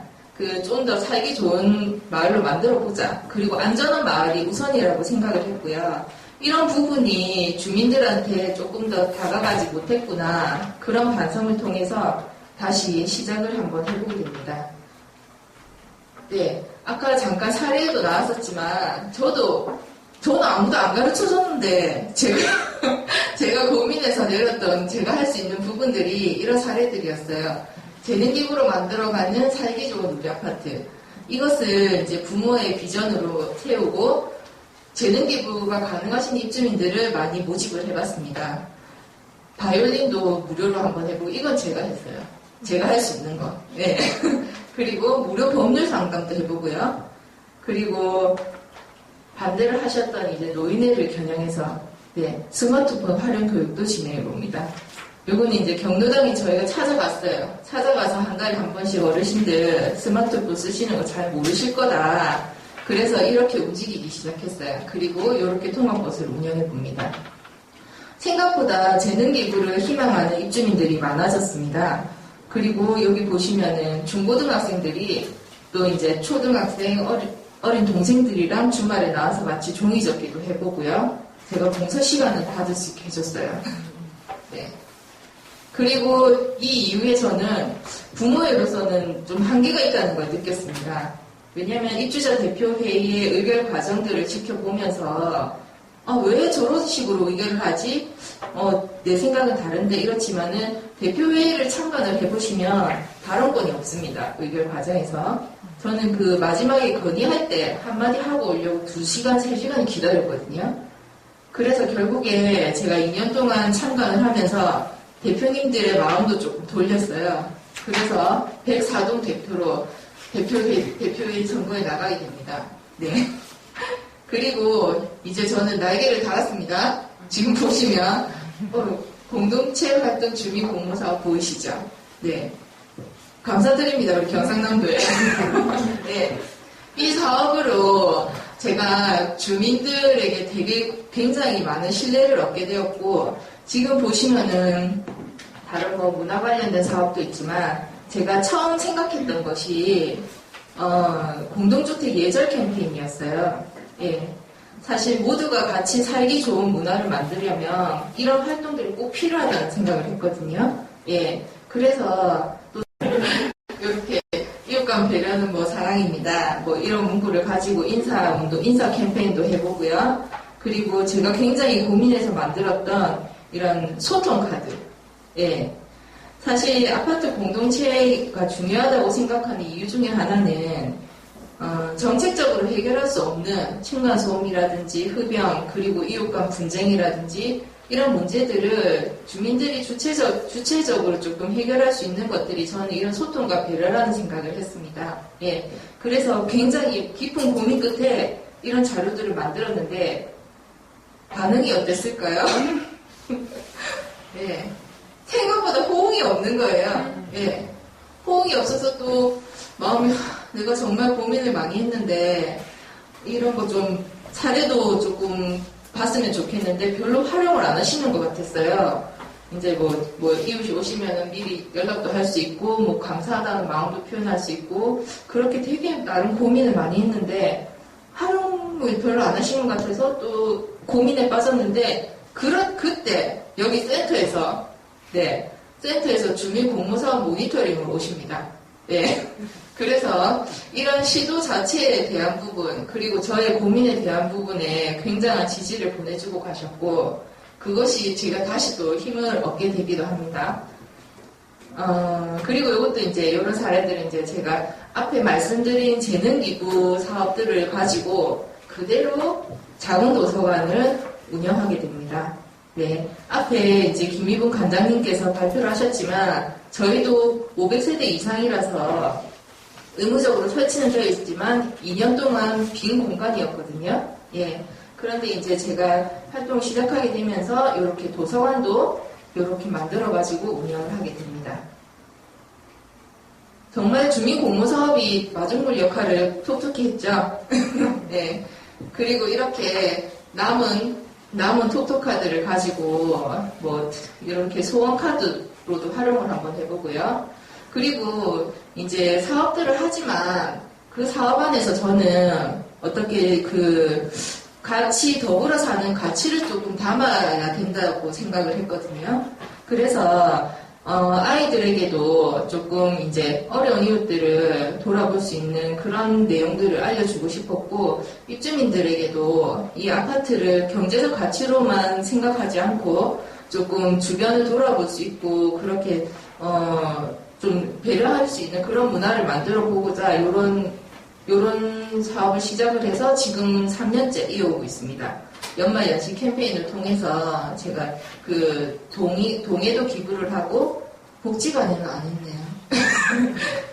좀 더 살기 좋은 마을로 만들어 보자. 그리고 안전한 마을이 우선이라고 생각을 했고요. 이런 부분이 주민들한테 조금 더 다가가지 못했구나. 그런 반성을 통해서 다시 시작을 한번 해보게 됩니다. 네, 아까 잠깐 사례에도 나왔었지만 저는 아무도 안 가르쳐줬는데 제가 고민해서 내렸던 제가 할 수 있는 부분들이 이런 사례들이었어요. 재능기부로 만들어가는 살기 좋은 우리 아파트. 이것을 이제 부모의 비전으로 세우고 재능 기부가 가능하신 입주민들을 많이 모집을 해봤습니다. 바이올린도 무료로 한번 해보고 이건 제가 했어요. 제가 할 수 있는 거. 네. 그리고 무료 법률 상담도 해보고요. 그리고 반대를 하셨던 이제 노인회를 겨냥해서 네, 스마트폰 활용 교육도 진행해 봅니다. 요거는 이제 경로당에 저희가 찾아갔어요. 찾아가서 한 달에 한 번씩 어르신들 스마트폰 쓰시는 거 잘 모르실 거다. 그래서 이렇게 움직이기 시작했어요. 그리고 이렇게 통합버스를 운영해 봅니다. 생각보다 재능 기부를 희망하는 입주민들이 많아졌습니다. 그리고 여기 보시면은 중고등학생들이 또 이제 초등학생 어린 동생들이랑 주말에 나와서 같이 종이접기도 해보고요. 제가 봉사 시간을 받을 수 있게 해줬어요. 네. 그리고 이 이후에 저는 부모로서는 좀 한계가 있다는 걸 느꼈습니다. 왜냐하면 입주자 대표회의의 의결 과정들을 지켜보면서 왜 저런 식으로 의결을 하지? 내 생각은 다른데 이렇지만은 대표회의를 참관을 해보시면 발언권이 없습니다. 의결 과정에서. 저는 그 마지막에 건의할 때 한마디 하고 오려고 2시간, 3시간 기다렸거든요. 그래서 결국에 제가 2년 동안 참관을 하면서 대표님들의 마음도 조금 돌렸어요. 그래서 104동 대표로 대표회의 선거에 나가게 됩니다. 네. 그리고 이제 저는 날개를 달았습니다. 지금 보시면 공동체 활동 주민 공모사업 보이시죠? 네. 감사드립니다. 우리 경상남도에. 네. 이 사업으로 제가 주민들에게 되게 굉장히 많은 신뢰를 얻게 되었고 지금 보시면은 다른 뭐 문화 관련된 사업도 있지만 제가 처음 생각했던 것이 공동주택 예절 캠페인이었어요. 예. 사실 모두가 같이 살기 좋은 문화를 만들려면 이런 활동들이 꼭 필요하다는 생각을 했거든요. 예. 그래서 또 이렇게 이웃간 배려는 뭐 사랑입니다. 뭐 이런 문구를 가지고 인사운동, 인사 캠페인도 해보고요. 그리고 제가 굉장히 고민해서 만들었던 이런 소통 카드. 예. 사실 아파트 공동체가 중요하다고 생각하는 이유 중에 하나는 정책적으로 해결할 수 없는 층간소음이라든지 흡연 그리고 이웃 간 분쟁이라든지 이런 문제들을 주민들이 주체적으로 조금 해결할 수 있는 것들이 저는 이런 소통과 배려라는 생각을 했습니다. 예. 그래서 굉장히 깊은 고민 끝에 이런 자료들을 만들었는데 반응이 어땠을까요? 예. 생각보다 호응이 없는 거예요. 예. 호응이 없어서 또 마음이 내가 정말 고민을 많이 했는데 이런 거 좀 사례도 조금 봤으면 좋겠는데 별로 활용을 안 하시는 것 같았어요. 이제 뭐 이웃이 오시면은 미리 연락도 할 수 있고 뭐 감사하다는 마음도 표현할 수 있고 그렇게 되게 나름 고민을 많이 했는데 활용을 별로 안 하시는 것 같아서 또 고민에 빠졌는데 그때 여기 센터에서 주민 공모사업 모니터링으로 오십니다. 네. 그래서 이런 시도 자체에 대한 부분, 그리고 저의 고민에 대한 부분에 굉장한 지지를 보내주고 가셨고, 그것이 제가 다시 또 힘을 얻게 되기도 합니다. 그리고 이것도 이제 이런 사례들은 이제 제가 앞에 말씀드린 재능기부 사업들을 가지고 그대로 작은 도서관을 운영하게 됩니다. 네. 앞에 이제 김희분 관장님께서 발표를 하셨지만, 저희도 500세대 이상이라서 의무적으로 설치는 되어 있지만 2년 동안 빈 공간이었거든요. 예. 그런데 이제 제가 활동을 시작하게 되면서 이렇게 도서관도 이렇게 만들어가지고 운영을 하게 됩니다. 정말 주민 공모 사업이 마중물 역할을 톡톡히 했죠. 네. 그리고 이렇게 남은 톡톡카드를 가지고 뭐 이렇게 소원 카드로도 활용을 한번 해보고요. 그리고 이제 사업들을 하지만 그 사업 안에서 저는 어떻게 같이 더불어 사는 가치를 조금 담아야 된다고 생각을 했거든요. 그래서 아이들에게도 조금 이제 어려운 이웃들을 돌아볼 수 있는 그런 내용들을 알려주고 싶었고, 입주민들에게도 이 아파트를 경제적 가치로만 생각하지 않고 조금 주변을 돌아볼 수 있고 좀 배려할 수 있는 그런 문화를 만들어 보고자 이런 이런 사업을 시작을 해서 지금 3년째 이어오고 있습니다. 연말연시 캠페인을 통해서 제가 그 동에도 기부를 하고 복지관에는 안 했네요.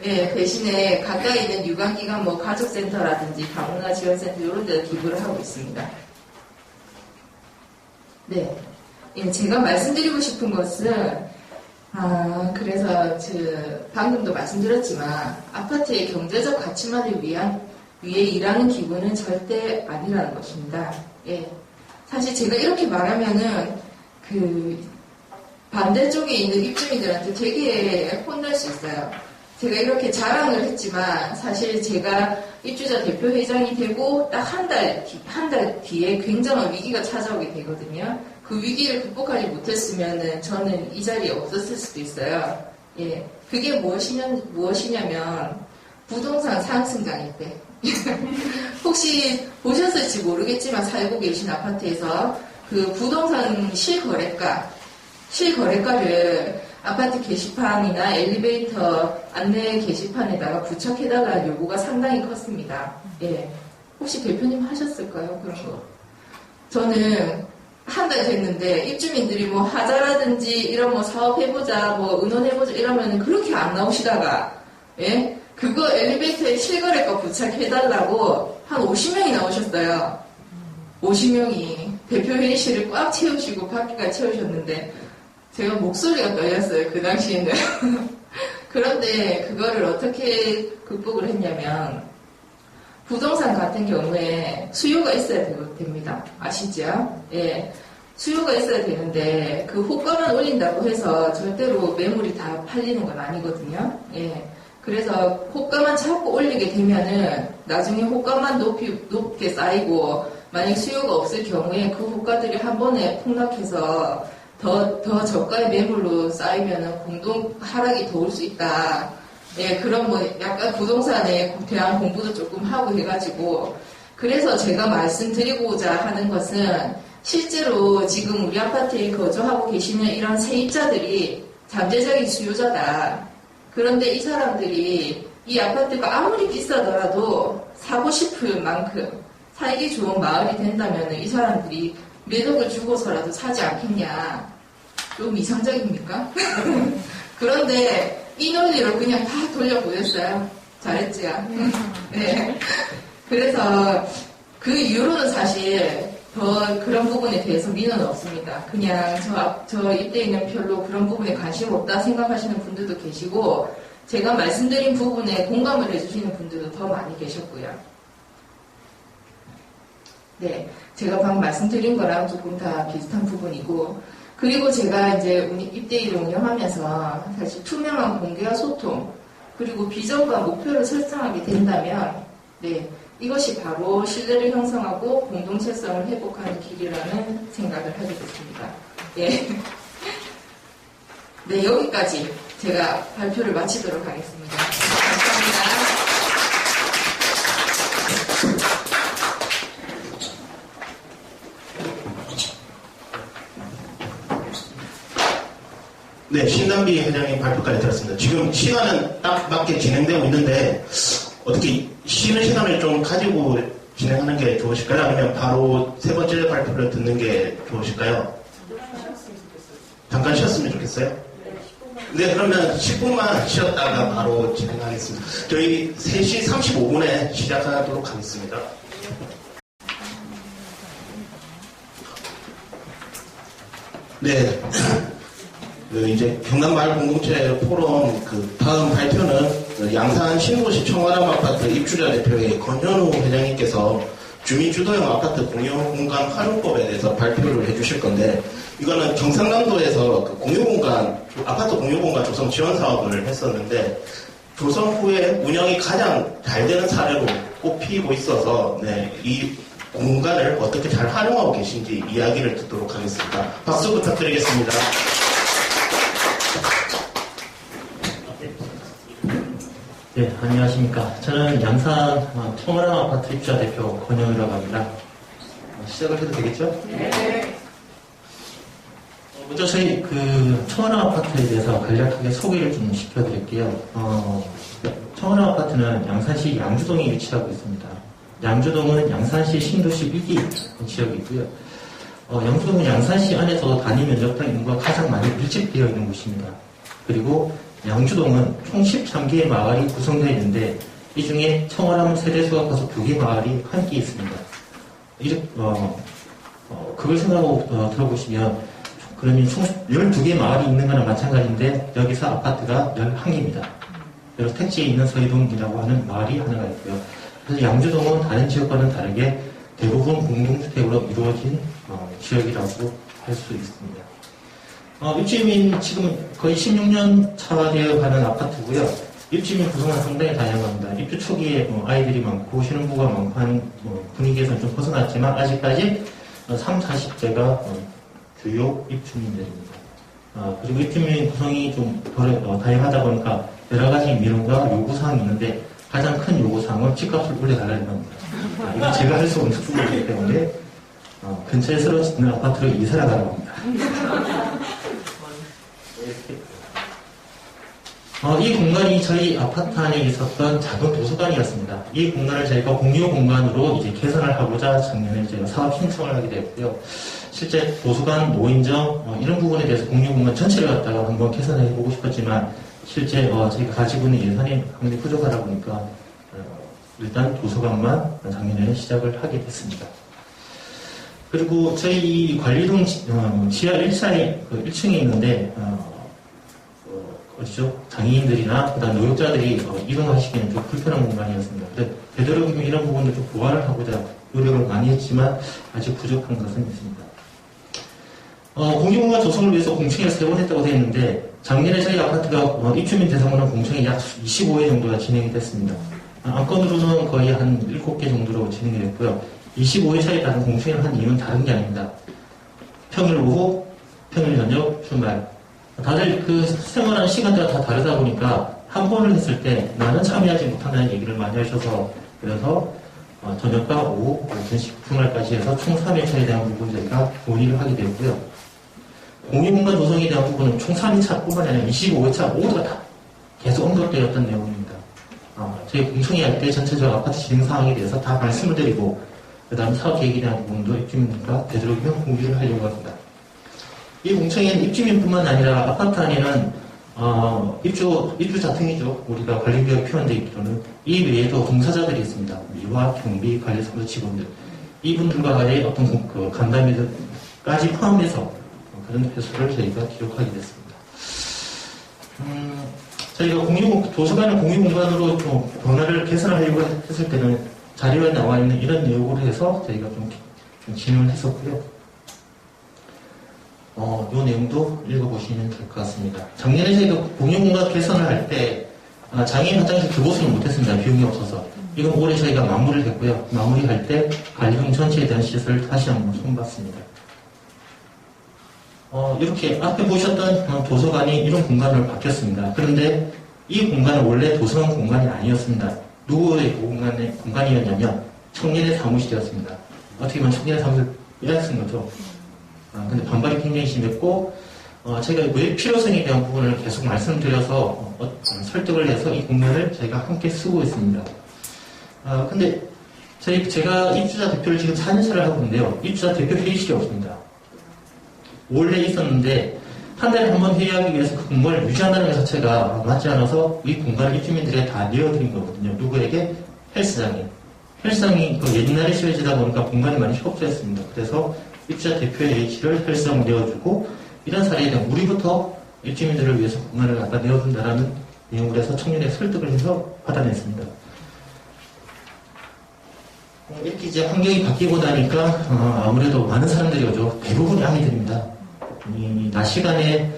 네, 대신에 가까이 있는 유관기관 뭐 가족센터라든지 다문화 지원센터 이런 데도 기부를 하고 있습니다. 네, 예, 제가 말씀드리고 싶은 것은 그래서 방금도 말씀드렸지만 아파트의 경제적 가치만을 위해 일하는 기구는 절대 아니라는 것입니다. 예. 사실 제가 이렇게 말하면은 반대쪽에 있는 입주민들한테 되게 혼날 수 있어요. 제가 이렇게 자랑을 했지만 사실 제가 입주자 대표회장이 되고 딱 한 달 뒤에 굉장한 위기가 찾아오게 되거든요. 그 위기를 극복하지 못했으면은 저는 이 자리에 없었을 수도 있어요. 예. 그게 무엇이냐면 부동산 상승장일 때. 혹시 보셨을지 모르겠지만 살고 계신 아파트에서 그 부동산 실거래가를 아파트 게시판이나 엘리베이터 안내 게시판에다가 부착해달라는 요구가 상당히 컸습니다. 예. 혹시 대표님 하셨을까요? 그런 거. 저는 한 달 됐는데 입주민들이 뭐 하자라든지 이런 뭐 사업해보자 뭐 의논해보자 이러면은 그렇게 안 나오시다가 예? 그거 엘리베이터에 실거래가 부착해달라고 한 50명이 나오셨어요. 50명이 대표회의실을 꽉 채우시고 밖에까지 채우셨는데 제가 목소리가 떨렸어요. 그 당시에는. 그런데 그거를 어떻게 극복을 했냐면 부동산 같은 경우에 수요가 있어야 됩니다. 아시죠? 예. 수요가 있어야 되는데 그 호가만 올린다고 해서 절대로 매물이 다 팔리는 건 아니거든요. 예. 그래서 호가만 자꾸 올리게 되면은 나중에 호가만 높게 쌓이고 만약 수요가 없을 경우에 그 호가들이 한 번에 폭락해서 더 저가의 매물로 쌓이면은 공동 하락이 더 올 수 있다. 예, 그런 뭐 약간 부동산에 대한 공부도 조금 하고 해가지고 그래서 제가 말씀드리고자 하는 것은 실제로 지금 우리 아파트에 거주하고 계시는 이런 세입자들이 잠재적인 수요자다. 그런데 이 사람들이 이 아파트가 아무리 비싸더라도 사고 싶을 만큼 살기 좋은 마을이 된다면 이 사람들이 몇 억을 주고서라도 사지 않겠냐. 좀 이상적입니까? 그런데 이 논리로 그냥 다 돌려보냈어요. 잘했지요? 네. 그래서 그 이후로는 사실 더 그런 부분에 대해서 민원은 없습니다. 그냥 저 입대인은 별로 그런 부분에 관심 없다 생각하시는 분들도 계시고 제가 말씀드린 부분에 공감을 해주시는 분들도 더 많이 계셨고요. 네, 제가 방금 말씀드린 거랑 조금 다 비슷한 부분이고 그리고 제가 이제 입대일을 운영하면서 사실 투명한 공개와 소통 그리고 비전과 목표를 설정하게 된다면 네, 이것이 바로 신뢰를 형성하고 공동체성을 회복하는 길이라는 생각을 하게 됐습니다. 네. 네, 여기까지 제가 발표를 마치도록 하겠습니다. 감사합니다. 네, 신담비 회장님 발표까지 들었습니다. 지금 시간은 딱 맞게 진행되고 있는데 어떻게 쉬는 시간을 좀 가지고 진행하는 게 좋으실까요? 아니면 바로 세 번째 발표를 듣는 게 좋으실까요? 잠깐 쉬었으면 좋겠어요? 네, 그러면 10분만 쉬었다가 바로 진행하겠습니다. 저희 3시 35분에 시작하도록 하겠습니다. 네. 이제 경남마을 공동체 포럼 다음 발표는 양산 신도시 청와람 아파트 입주자 대표의 권현우 회장님께서 주민주도형 아파트 공유공간 활용법에 대해서 발표를 해주실 건데 이거는 경상남도에서 아파트 공유공간 조성 지원 사업을 했었는데 조성 후에 운영이 가장 잘 되는 사례로 꼽히고 있어서 네, 이 공간을 어떻게 잘 활용하고 계신지 이야기를 듣도록 하겠습니다. 박수 부탁드리겠습니다. 네, 안녕하십니까. 저는 양산 청와람 아파트 입주자 대표 권영이라고 합니다. 시작을 해도 되겠죠? 네. 먼저 저희 청와람 아파트에 대해서 간략하게 소개를 좀 시켜드릴게요. 청원암 아파트는 양산시 양주동에 위치하고 있습니다. 양주동은 양산시 신도시 1기 지역이고요. 양주동은 양산시 안에서 단위 면적당 인구가 가장 많이 밀집되어 있는 곳입니다. 그리고 양주동은 총 13개의 마을이 구성되어 있는데 이 중에 청원암 세대수가 커서 2개 마을이 함께 있습니다. 그걸 생각하고 들어보시면 그러면 총 12개 마을이 있는 거나 마찬가지인데 여기서 아파트가 11개입니다. 그리고 택지에 있는 서이동이라고 하는 마을이 하나가 있고요. 그래서 양주동은 다른 지역과는 다르게 대부분 공동주택으로 이루어진 지역이라고 할 수 있습니다. 입주민 지금 거의 16년 차 되어가는 아파트고요. 입주민 구성은 상당히 다양합니다. 입주 초기에 아이들이 많고 신혼부가 많고 하는 분위기에서는 좀 벗어났지만 아직까지 30, 40대가 주요 입주민들입니다. 그리고 입주민 구성이 좀 다양하다 보니까 여러 가지 민원과 요구사항이 있는데 가장 큰 요구사항은 집값을 올려달라는 겁니다. 이건 제가 할 수 없는 부분이기 때문에 근처에 새로 짓는 아파트로 이사를 가라고 합니다. 이 공간이 저희 아파트 안에 있었던 작은 도서관이었습니다. 이 공간을 저희가 공유 공간으로 이제 개선을 하고자 작년에 제가 사업 신청을 하게 되었고요. 실제 도서관, 노인정 이런 부분에 대해서 공유 공간 전체를 갖다가 한번 개선해 보고 싶었지만 실제 저희가 가지고 있는 예산이 상당히 부족하다 보니까 일단 도서관만 작년에 시작을 하게 됐습니다. 그리고 저희 관리동 지하 1차에 1층에 있는데 어디죠? 장애인들이나 그다음 노약자들이 이동하시기에는 좀 불편한 공간이었습니다. 근데 되도록이면 이런 부분을 좀 보완을 하고자 노력을 많이 했지만 아직 부족한 것은 있습니다. 공유공간 조성을 위해서 공청회를 3번 했다고 되어 있는데 작년에 저희 아파트가 입주민 대상으로 공청회 약 25회 정도가 진행이 됐습니다. 안건으로는 거의 한 7개 정도로 진행이 됐고요. 25회차에 따른 공청회를 한 이유는 다른 게 아닙니다. 평일 오후, 평일 저녁, 주말 다들 그 생활하는 시간대가 다 다르다 보니까 한 번을 했을 때 나는 참여하지 못한다는 얘기를 많이 하셔서 그래서 저녁과 오후, 오전식 주말까지 해서 총 3회차에 대한 부분 저희가 논의를 하게 되었고요. 공유공간 조성에 대한 부분은 총 3회차뿐만 아니라 25회차 모두가 다 계속 언급되었던 내용입니다. 저희 공청회 할 때 전체적으로 아파트 진행 상황에 대해서 다 말씀을 드리고 그 다음 사업 계획에 대한 부분도 입주민들과 되도록이면 공유를 하려고 합니다. 이 공청회는 입주민뿐만 아니라 아파트 안에는 입주자 등이죠. 우리가 관리비가 표현되어 있기로는 이 외에도 종사자들이 있습니다. 미화, 경비, 관리사무소 직원들 이분들과의 어떤 그 간담회까지 포함해서 그런 회수를 저희가 기록하게 됐습니다. 저희가 도서관을 공유공간으로 좀 변화를 개선하려고 했을 때는 자료에 나와 있는 이런 내용으로 해서 저희가 좀 진행을 했었고요. 이 내용도 읽어보시면 될 것 같습니다. 작년에 저희가 공유공간 개선을 할 때 장애인 화장실 그곳은 못했습니다. 비용이 없어서. 이건 올해 저희가 마무리를 했고요. 마무리할 때 관리동 전체에 대한 시설을 다시 한번 손봤습니다. 이렇게 앞에 보셨던 도서관이 이런 공간으로 바뀌었습니다. 그런데 이 공간은 원래 도서관 공간이 아니었습니다. 누구의 공간이었냐면 청년의 사무실이었습니다. 어떻게 보면 청년의 사무실을 빼앗은 거죠. 근데 반발이 굉장히 심했고 저희가 왜 필요성에 대한 부분을 계속 말씀드려서 설득을 해서 이 공간을 저희가 함께 쓰고 있습니다. 근데 제가 입주자 대표를 지금 4년차를 하고 있는데요. 입주자 대표 회의실이 없습니다. 원래 있었는데 한 달에 한 번 회의하기 위해서 그 공간을 유지한다는 것 자체가 맞지 않아서 이 공간을 입주민들에게 다 내어드린 거거든요. 누구에게? 헬스장에. 헬스장이 그 옛날에 씌워지다 보니까 공간이 많이 협소했습니다. 그래서 입주자 대표의 회의실을 헬스장 내어주고 이런 사례에 대한 우리부터 입주민들을 위해서 공간을 갖다 내어준다라는 내용을 해서 청년의 설득을 해서 받아냈습니다. 이렇게 이제 환경이 바뀌고 나니까 아무래도 많은 사람들이 오죠. 대부분이 아이들입니다. 이 낮 시간에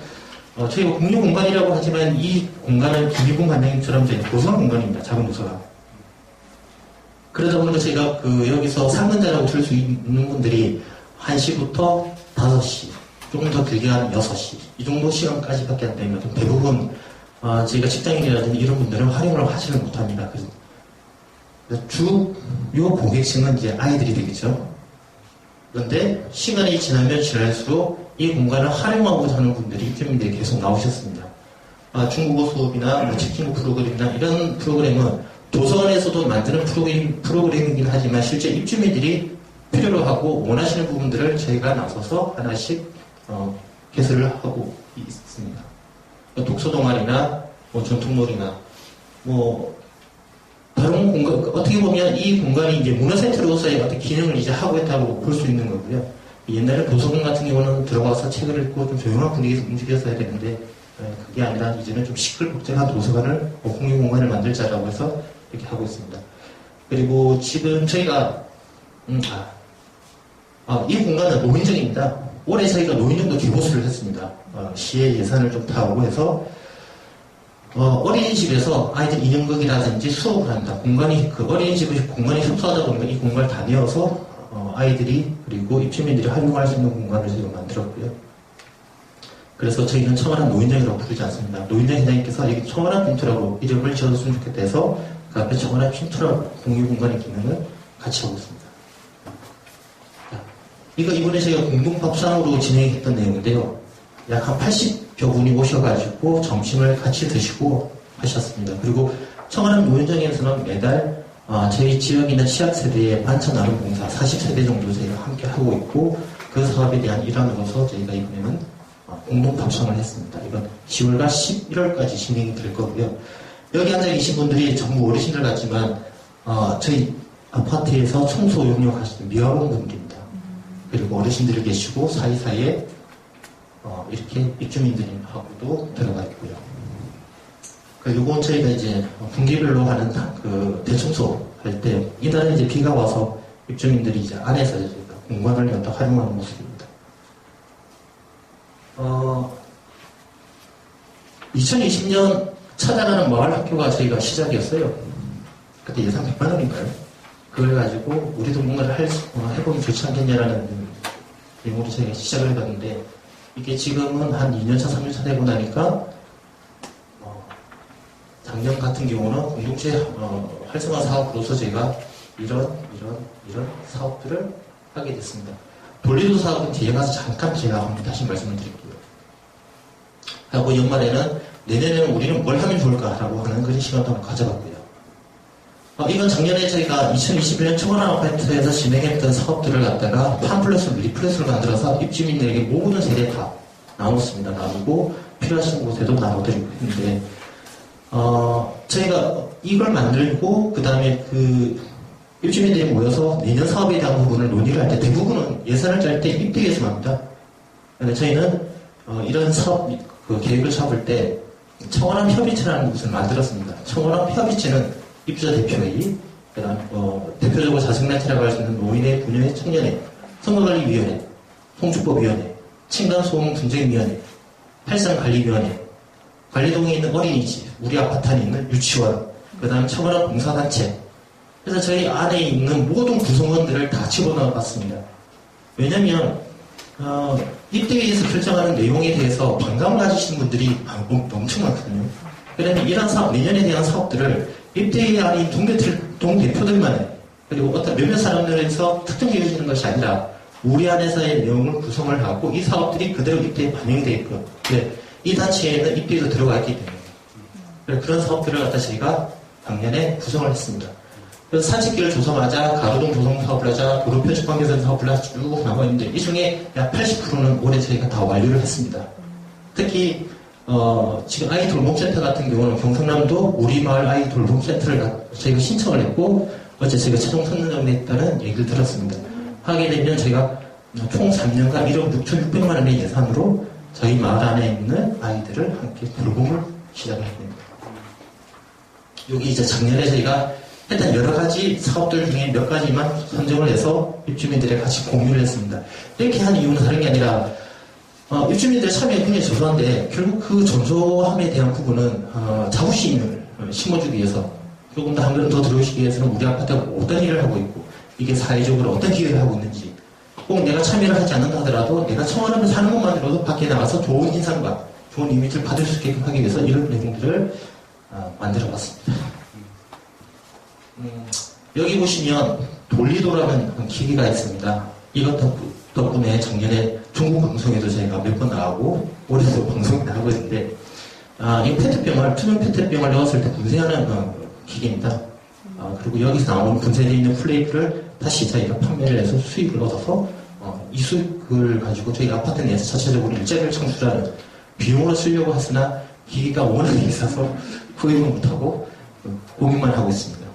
저희가 공유 공간이라고 하지만 이 공간은 기미공 관장님처럼 저희 도서관 공간입니다. 작은 도서관. 그러다 보니까 저희가 여기서 상근자라고 들 수 있는 분들이 1시부터 5시, 조금 더 길게 하면 6시 이 정도 시간까지밖에 안 됩니다. 대부분 저희가 직장인이라든지 이런 분들은 활용을 하지는 못합니다. 주요 고객층은 이제 아이들이 되겠죠. 그런데 시간이 지나면 지날수록 이 공간을 활용하고자 하는 분들이 입주민들이 계속 나오셨습니다. 중국어 수업이나 뭐 집중국 프로그램이나 이런 프로그램은 도서관에서도 만드는 프로그램이긴 하지만 실제 입주민들이 필요로 하고 원하시는 부분들을 저희가 나서서 하나씩 개설을 하고 있습니다. 독서 동아리나 뭐 전통놀이나 뭐 다른 공간, 어떻게 보면 이 공간이 이제 문화센터로서의 어떤 기능을 이제 하고 있다고 볼 수 있는 거고요. 옛날에 도서관 같은 경우는 들어가서 책을 읽고 좀 조용한 분위기에서 움직였어야 되는데 그게 아니라 이제는 좀 시끌벅적한 도서관을 공유 공간을 만들자라고 해서 이렇게 하고 있습니다. 그리고 지금 저희가 이 공간은 노인정입니다. 올해 저희가 노인정도 기보수를 했습니다. 시의 예산을 좀 타오고 해서 어린이집에서 아이들 인형극이라든지 수업을 합니다. 어린이집의 공간이 협소하다 보니까 이 공간을 다녀서 아이들이 그리고 입주민들이 활용할 수 있는 공간을 저희가 만들었고요. 그래서 저희는 청원한 노인정이라고 부르지 않습니다. 노인정 회장님께서 여기 청원한 핀투라고 이름을 지어줬으면 좋겠다 해서 그 앞에 청원한 핀투라고 공유 공간의 기능을 같이 하고 있습니다. 이거 이번에 저희가 공동밥상으로 진행했던 내용인데요. 약 한 80여 분이 오셔가지고 점심을 같이 드시고 하셨습니다. 그리고 청원한 노인정에서는 매달 저희 지역에 있는 취약세대의 반찬 나눔 봉사 40세대 정도 저희가 함께 하고 있고 그 사업에 대한 일환으로서 저희가 이번에는 공동 밥상을 했습니다. 이번 10월과 11월까지 진행이 될 거고요. 여기 앉아 계신 분들이 전부 어르신들 같지만 저희 아파트에서 청소 용역 하시는 미화원 분들입니다. 그리고 어르신들이 계시고 사이사이에 이렇게 입주민들하고도 들어가 있고요. 그리고 저희가 이제 분기별로 하는 그 대청소 할 때 이날은 이제 비가 와서 입주민들이 이제 안에서 저희가 공간을 갖다 활용하는 모습입니다. 2020년 찾아가는 마을 학교가 저희가 시작이었어요. 그때 예산 100만 원인가요? 그걸 가지고 우리도 뭔가를 해보면 좋지 않겠냐라는 내용으로 저희가 시작을 해봤는데 이게 지금은 한 2년차, 3년차 되고 나니까 작년 같은 경우는 공동체 활성화 사업으로서 저희가 이런 사업들을 하게 됐습니다. 돌리도 사업은 뒤에 가서 잠깐 제가 한번 다시 말씀을 드릴게요. 하고 연말에는 내년에는 우리는 뭘 하면 좋을까라고 하는 그런 시간도 한번 가져봤고요. 이건 작년에 저희가 2021년 청원한 아파트에서 진행했던 사업들을 갖다가 리플렛을 만들어서 입주민들에게 모든 세대에 다 나눴습니다. 나누고 필요하신 곳에도 나눠드리고 했는데 저희가 이걸 만들고 그 다음에 그 입주민들이 모여서 내년 사업에 대한 부분을 논의를 할 때 대부분은 예산을 짤 때 입대에서 합니다. 근데 저희는 이런 사업 계획을 잡을 때 청원한 협의체라는 것을 만들었습니다. 청원한 협의체는 입주자 대표회의, 그다음 대표적으로 자생단체라고 할 수 있는 노인회, 부녀회, 청년회, 선거관리위원회, 송축법위원회, 층간소음분쟁위원회, 팔상관리위원회, 관리동에 있는 어린이집, 우리 아파트 안에 있는 유치원, 그다음 청원한 봉사단체. 그래서 저희 안에 있는 모든 구성원들을 다 집어넣어 봤습니다. 왜냐면 입대회에서 결정하는 내용에 대해서 반감을 가지시는 분들이 엄청 많거든요. 그러면 이런 사업, 내년에 대한 사업들을 입대회 안에 동대표들만 해. 그리고 어떤 몇몇 사람들에서 특정되어지는 것이 아니라 우리 안에서의 내용을 구성을 하고 이 사업들이 그대로 입대에 반영이 되게끔 이 단체에는 입대에도 들어가 있기 때문에 그런 사업들을 갖다 저희가 작년에 구성을 했습니다. 그래서 산책길을 조성하자, 가로등 조성 사업을 하자, 도로 표지판 개선 사업을 하자 쭉 나와 있는데 이 중에 약 80%는 올해 저희가 다 완료를 했습니다. 특히 지금 아이 돌봄센터 같은 경우는 경상남도 우리 마을 아이 돌봄센터를 저희가 신청을 했고 어제 저희가 최종 선정됐다는 얘기를 들었습니다. 하게 되면 저희가 총 3년간 1억 6,600만 원의 예산으로 저희 마을 안에 있는 아이들을 함께 돌봄을 시작을 했습니다. 여기 이제 작년에 저희가 일단 여러 가지 사업들 중에 몇 가지만 선정을 해서 입주민들에 같이 공유를 했습니다. 이렇게 한 이유는 다른 게 아니라 입주민들의 참여가 굉장히 저조한데 결국 그 저조함에 대한 부분은 자부심을 심어주기 위해서 조금 더 한 걸음 더 들어오시기 위해서는 우리 아파트가 어떤 일을 하고 있고 이게 사회적으로 어떤 기여를 하고 있는지 꼭 내가 참여를 하지 않는다 하더라도 내가 청원하면 사는 것만으로도 밖에 나가서 좋은 인상과 좋은 이미지를 받을 수 있게끔 하기 위해서 이런 내용들을 만들어봤습니다. 여기 보시면 돌리도라는 기기가 있습니다. 이것 덕분에 작년에 중국 방송에도 저희가 몇 번 나가고 올해도 방송에 나가고 있는데 이 페트병을, 투명 페트병을 넣었을 때 분쇄하는 기계입니다. 그리고 여기서 나오는 분쇄되어 있는 플레이트를 다시 저희가 판매를 해서 수익을 얻어서 이 수익을 가지고 저희 아파트 내에서 자체적으로 일자리를 창출하는 비용으로 쓰려고 했으나 기계가 워낙에 비싸서 구입을 못하고 고민만 하고 있습니다.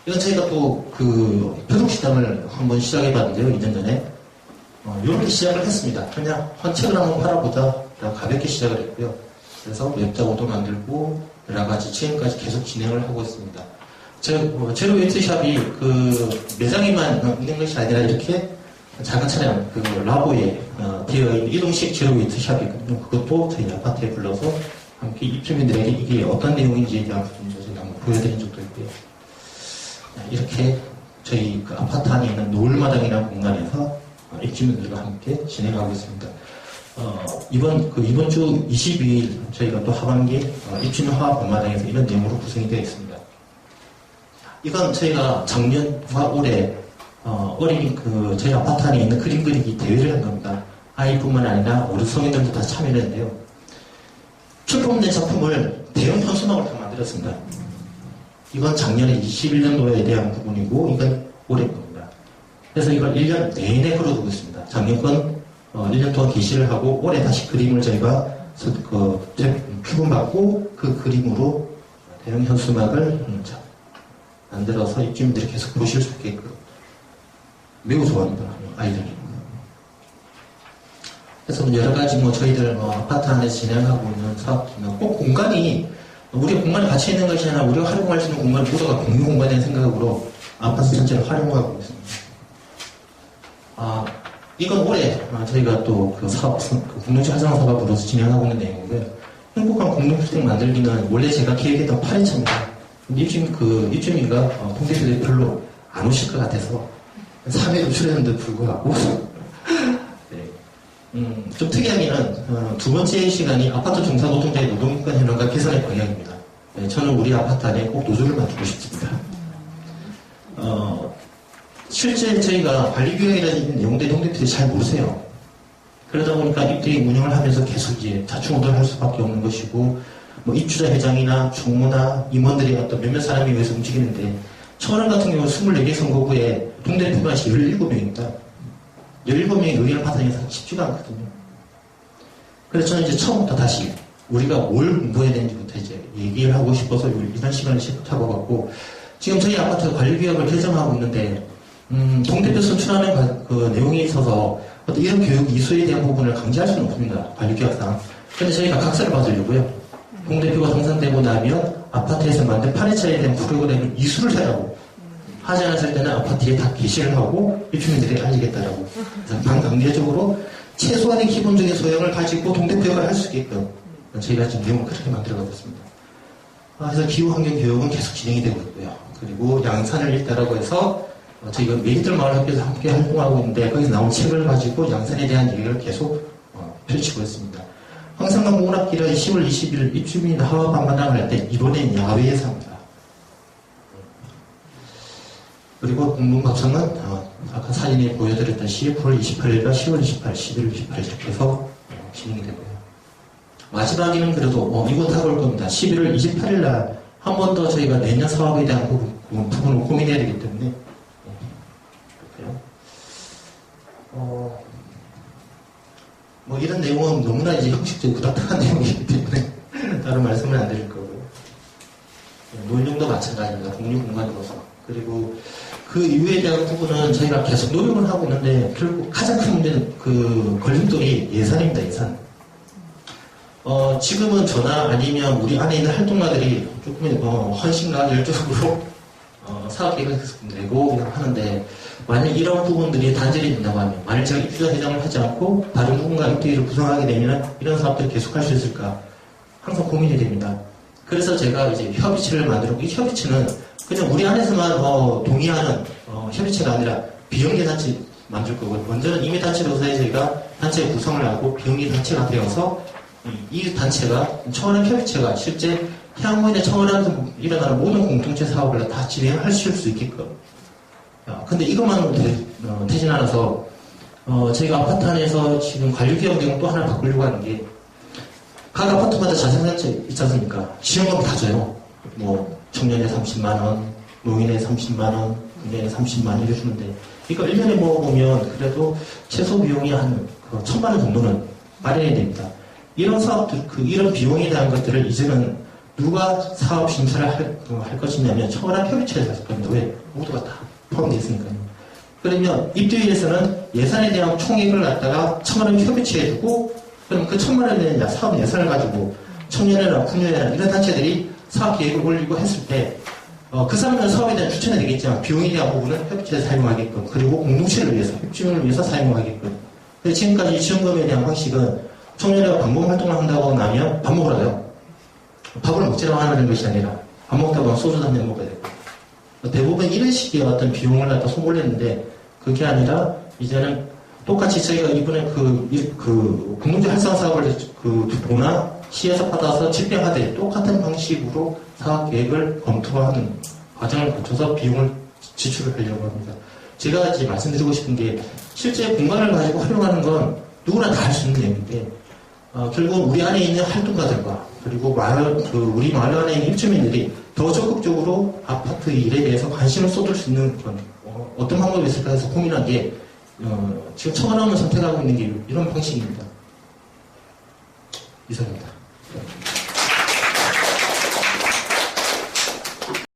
이건 저희가 또 그 표독시장을 한번 시작해봤는데요. 2년 전에 이렇게 시작을 했습니다. 그냥 한 책을 한번 팔아보자 가볍게 시작을 했고요. 그래서 웹자고도 만들고 여러 가지 지금까지 계속 진행을 하고 있습니다. 제로 웨이트샵이 그 매장에만 있는 것이 아니라 이렇게 작은 차량 그 라보에 되어 있는 이동식 제로 웨이트샵이거든요. 그것도 저희 아파트에 불러서 함께 입주민들에게 이게 어떤 내용인지에 대한 부분도 저희가 한번 보여드린 적도 있고요. 이렇게 저희 그 아파트 안에 있는 노을마당이라는 공간에서 입주민들과 함께 진행하고 있습니다. 이번 주 22일 저희가 또 하반기 입주민 화합 본마당에서 이런 내용으로 구성이 되어 있습니다. 이건 저희가 작년과 올해 어린이 저희 아파트 안에 있는 그림 그리기 대회를 한 겁니다. 아이뿐만 아니라 어른 성인들도 다 참여를 했는데요. 출품된 작품을 대형 현수막으로 다 만들었습니다. 이건 작년에 21년도에 대한 부분이고 이건 올해 겁니다. 그래서 이걸 1년 내내 걸어두고 있습니다. 작년 건 1년 동안 게시를 하고 올해 다시 그림을 저희가 출품받고 그 그림으로 대형 현수막을 만들어서 입주민들이 계속 보실 수 있게끔 매우 좋아합니다. 아이들이. 그래서 여러 가지 저희들 아파트 안에서 진행하고 있는 사업들은 꼭 공간이 우리가 공간이 같이 있는 것이 아니라 우리가 활용할 수 있는 공간을 모두가 공유 공간이라는 생각으로 아파트 전체를 활용하고 있습니다. 이건 올해 저희가 또 그 사업, 공동체 활성화 사업으로서 진행하고 있는 내용이고요. 행복한 공동주택 만들기는 원래 제가 계획했던 8회차입니다. 입주민가 통계수들이 별로 안 오실 것 같아서 3회도 출연했는데 불구하고 좀 특이하게는 두 번째 시간이 아파트 종사노동자의 노동인권 현황과 개선의 방향입니다. 저는 우리 아파트 안에 꼭 노조를 만들고 싶습니다. 실제 저희가 관리규약이라는 내용들이 통계들이 잘 모르세요. 그러다 보니까 입주민 운영을 하면서 계속 이제 자충우돌 할 수밖에 없는 것이고, 입주자 회장이나 총무나 임원들이 어떤 몇몇 사람이 위해서 움직이는데, 청원 같은 경우는 24개 선거구에 동대표가 17명입니다. 17명의 의견을 받아내기 쉽지가 않거든요. 그래서 저는 이제 처음부터 다시 우리가 뭘 공부해야 되는지부터 이제 얘기를 하고 싶어서 이런 시간을 잡아봤고, 지금 저희 아파트 관리규약을 개정하고 있는데, 동대표 선출하는 그 내용에 있어서 어떤 이런 교육 이수에 대한 부분을 강제할 수는 없습니다. 관리규약상. 그런데 저희가 각서를 받으려고요. 동대표가 당선되고 나면 아파트에서 만든 8회차에 대한 프로그램을 이수를 하라고. 하지 않았을 때는 아파트에 다 게시를 하고 입주민들이 알리겠다라고. 그래서 반강제적으로 최소한의 기본적인 소양을 가지고 동대표가 할 수 있게끔 저희가 지금 내용을 그렇게 만들어가고 있습니다. 그래서 기후환경교육은 계속 진행이 되고 있고요. 그리고 양산을 읽다라고 해서 저희가 메리들 마을학교에서 함께 활동하고 있는데 거기서 나온 책을 가지고 양산에 대한 얘기를 계속 펼치고 있습니다. 황산강 공원학기를 10월 20일 입주민 화합 한마당을 할 때 이번엔 야외에서 합니다. 그리고 공동갑상은 아까 사진에 보여드렸다시피 9월 28일과 10월 28일, 11월 28일 이렇게 해서 진행이 되고요. 마지막에는 그래도 이거 다 볼 겁니다. 11월 28일 날 한 번 더 저희가 내년 사업에 대한 부분을 고민해야 되기 때문에 이런 내용은 너무나 이제 형식적이고 딱딱한 내용이기 때문에 다른 말씀을 안 드릴 거고요. 노인정도 마찬가지입니다. 공유공간으로서. 그리고 그 이유에 대한 부분은 저희가 계속 노력을 하고 있는데 결국 가장 큰 문제는 그 걸림돌이 예산입니다. 예산. 지금은 저나 아니면 우리 안에 있는 활동가들이 조금 헌신과 열정으로 사업 계획을 내고 하는데 만약 이런 부분들이 단절이 된다고 하면 만약 제가 입주자 회장을 하지 않고 다른 누군가 입주를 구성하게 되면 이런 사업들을 계속할 수 있을까 항상 고민이 됩니다. 그래서 제가 이제 협의체를 만들었고 이 협의체는 그냥 우리 안에서만 동의하는 협의체가 아니라 비영리 단체 만들 거고 먼저는 임의 단체로서 저희가 단체 구성을 하고 비영리 단체가 되어서 이 단체가 청원한 협의체가 실제 향후에 청원하면서 일어나는 모든 공동체 사업을 다 진행하실 수 있게끔. 근데 이것만으로 되진 않아서 저희가 아파트 안에서 지금 관리개혁 내용 또 하나 바꾸려고 하는 게, 각 아파트마다 자생산세 있지 않습니까? 지원금 다 줘요. 뭐, 청년에 30만원, 노인에 30만원, 금년에 30만원 이렇게 주는데, 이거 1년에 모아보면 그래도 최소 비용이 한 1,000만원 정도는 마련이 됩니다. 이런 사업들, 이런 비용에 대한 것들을 이제는 누가 사업 심사를 할 것이냐면 청와대 협의체에서 할 겁니다. 왜? 모두가 다 포함되어 있으니까요. 그러면 입주위에서는 예산에 대한 총액을 갖다가 청와대 협의체에 두고, 그럼 그 1,000만 원에 대한 사업 예산을 가지고 청년이나 풍년이나 이런 단체들이 사업 계획을 올리고 했을 때, 그 사람은 사업에 대한 추천이 되겠지만 비용에 대한 부분은 협의체에서 사용하게끔, 그리고 공동체를 위해서, 협진을 위해서 사용하게끔. 근데 지금까지 지원금에 대한 방식은 청년회가 방문 활동을 한다고 나면 밥 먹으라고요. 밥을 먹지라고 하는 것이 아니라 밥 먹다 보면 소주 한 잔 먹어야 되고. 대부분 이런 식의 어떤 비용을 갖다 소몰했는데, 그게 아니라 이제는 똑같이 저희가 이번에 공동체 활성화 사업을 도나 시에서 받아서 집행하되 똑같은 방식으로 사업 계획을 검토하는 과정을 거쳐서 비용을 지출을 하려고 합니다. 제가 이제 말씀드리고 싶은 게, 실제 공간을 가지고 활용하는 건 누구나 다 할 수 있는 내용인데, 결국 우리 안에 있는 활동가들과 그리고 우리 마을 안에 있는 입주민들이 더 적극적으로 아파트 일에 대해서 관심을 쏟을 수 있는 그런 어떤 방법이 있을까 해서 고민한 게, 지금 청와대는 선택하고 있는 게 이런 방식입니다. 이상입니다.